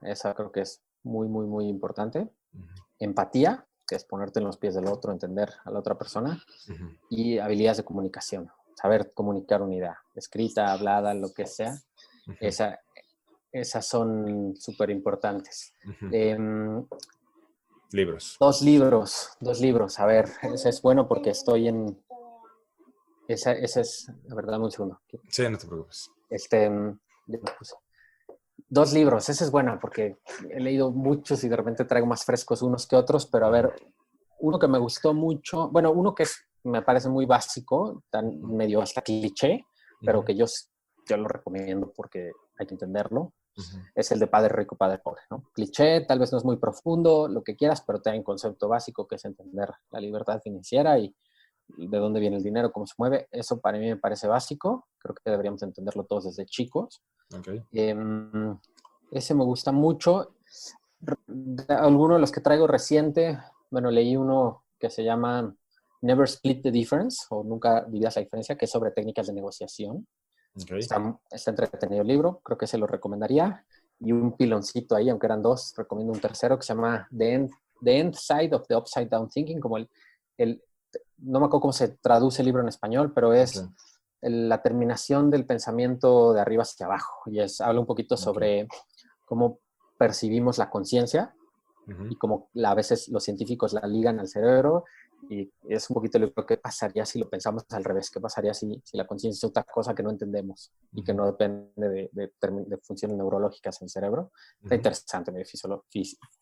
esa creo que es muy, muy, muy importante. Uh-huh. Empatía, que es ponerte en los pies del otro, entender a la otra persona. Uh-huh. Y habilidades de comunicación, saber comunicar una idea, escrita, hablada, lo que sea. Uh-huh. Esas son súper importantes. Uh-huh. Libros. 2 libros. A ver, ese es bueno porque estoy en... Esa es... La verdad, un segundo. Sí, no te preocupes. 2 libros. Ese es bueno porque he leído muchos y de repente traigo más frescos unos que otros, pero a ver, uno que me gustó mucho... Bueno, uno que me parece muy básico, tan medio hasta cliché, pero uh-huh. que yo lo recomiendo porque hay que entenderlo. Uh-huh. Es el de Padre Rico, Padre Pobre, ¿no? Cliché, tal vez no es muy profundo, lo que quieras, pero te da un concepto básico que es entender la libertad financiera y de dónde viene el dinero, cómo se mueve. Eso para mí me parece básico. Creo que deberíamos entenderlo todos desde chicos. Okay. Ese me gusta mucho. Alguno de los que traigo reciente, bueno, leí uno que se llama Never Split the Difference, o Nunca dividas la diferencia, que es sobre técnicas de negociación. Okay. Está entretenido el libro, creo que se lo recomendaría. Y un piloncito ahí, aunque eran 2, recomiendo un tercero que se llama The End Side of the Upside Down Thinking, como no me acuerdo cómo se traduce el libro en español, pero es la terminación del pensamiento de arriba hacia abajo. Y habla un poquito sobre cómo percibimos la conciencia uh-huh. y cómo a veces los científicos la ligan al cerebro. Y es un poquito lo que pasaría si lo pensamos al revés. ¿Qué pasaría si la conciencia es otra cosa que no entendemos y que no depende de funciones neurológicas en el cerebro? Está interesante, medio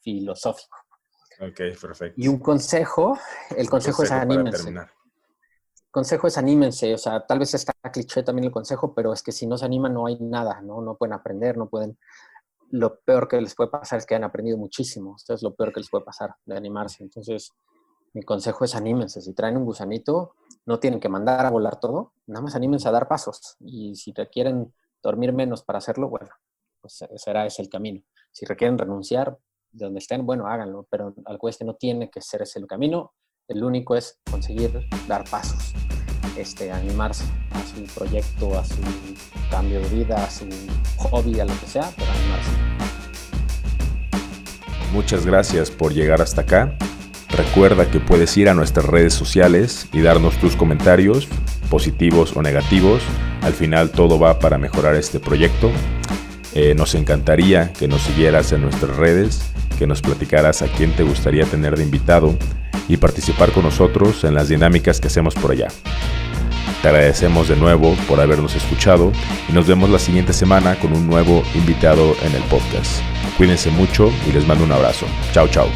filosófico. Ok, perfecto. Y un consejo, el consejo es anímense. Consejo es anímense, o sea, tal vez está cliché también el consejo, pero es que si no se animan no hay nada, ¿no? No pueden aprender, no pueden... Lo peor que les puede pasar es que han aprendido muchísimo. Esto es lo peor que les puede pasar, de animarse. Entonces, mi consejo es anímense. Si traen un gusanito, no tienen que mandar a volar todo, nada más anímense a dar pasos. Y si requieren dormir menos para hacerlo, bueno, pues será ese el camino. Si requieren renunciar de donde estén, bueno, háganlo, pero algo es que no tiene que ser ese el camino. El único es conseguir dar pasos, animarse a su proyecto, a su cambio de vida, a su hobby, a lo que sea, pero animarse. Muchas gracias por llegar hasta acá. Recuerda que puedes ir a nuestras redes sociales y darnos tus comentarios, positivos o negativos. Al final todo va para mejorar este proyecto. Nos encantaría que nos siguieras en nuestras redes, que nos platicaras a quién te gustaría tener de invitado y participar con nosotros en las dinámicas que hacemos por allá. Te agradecemos de nuevo por habernos escuchado y nos vemos la siguiente semana con un nuevo invitado en el podcast. Cuídense mucho y les mando un abrazo. Chao, chao.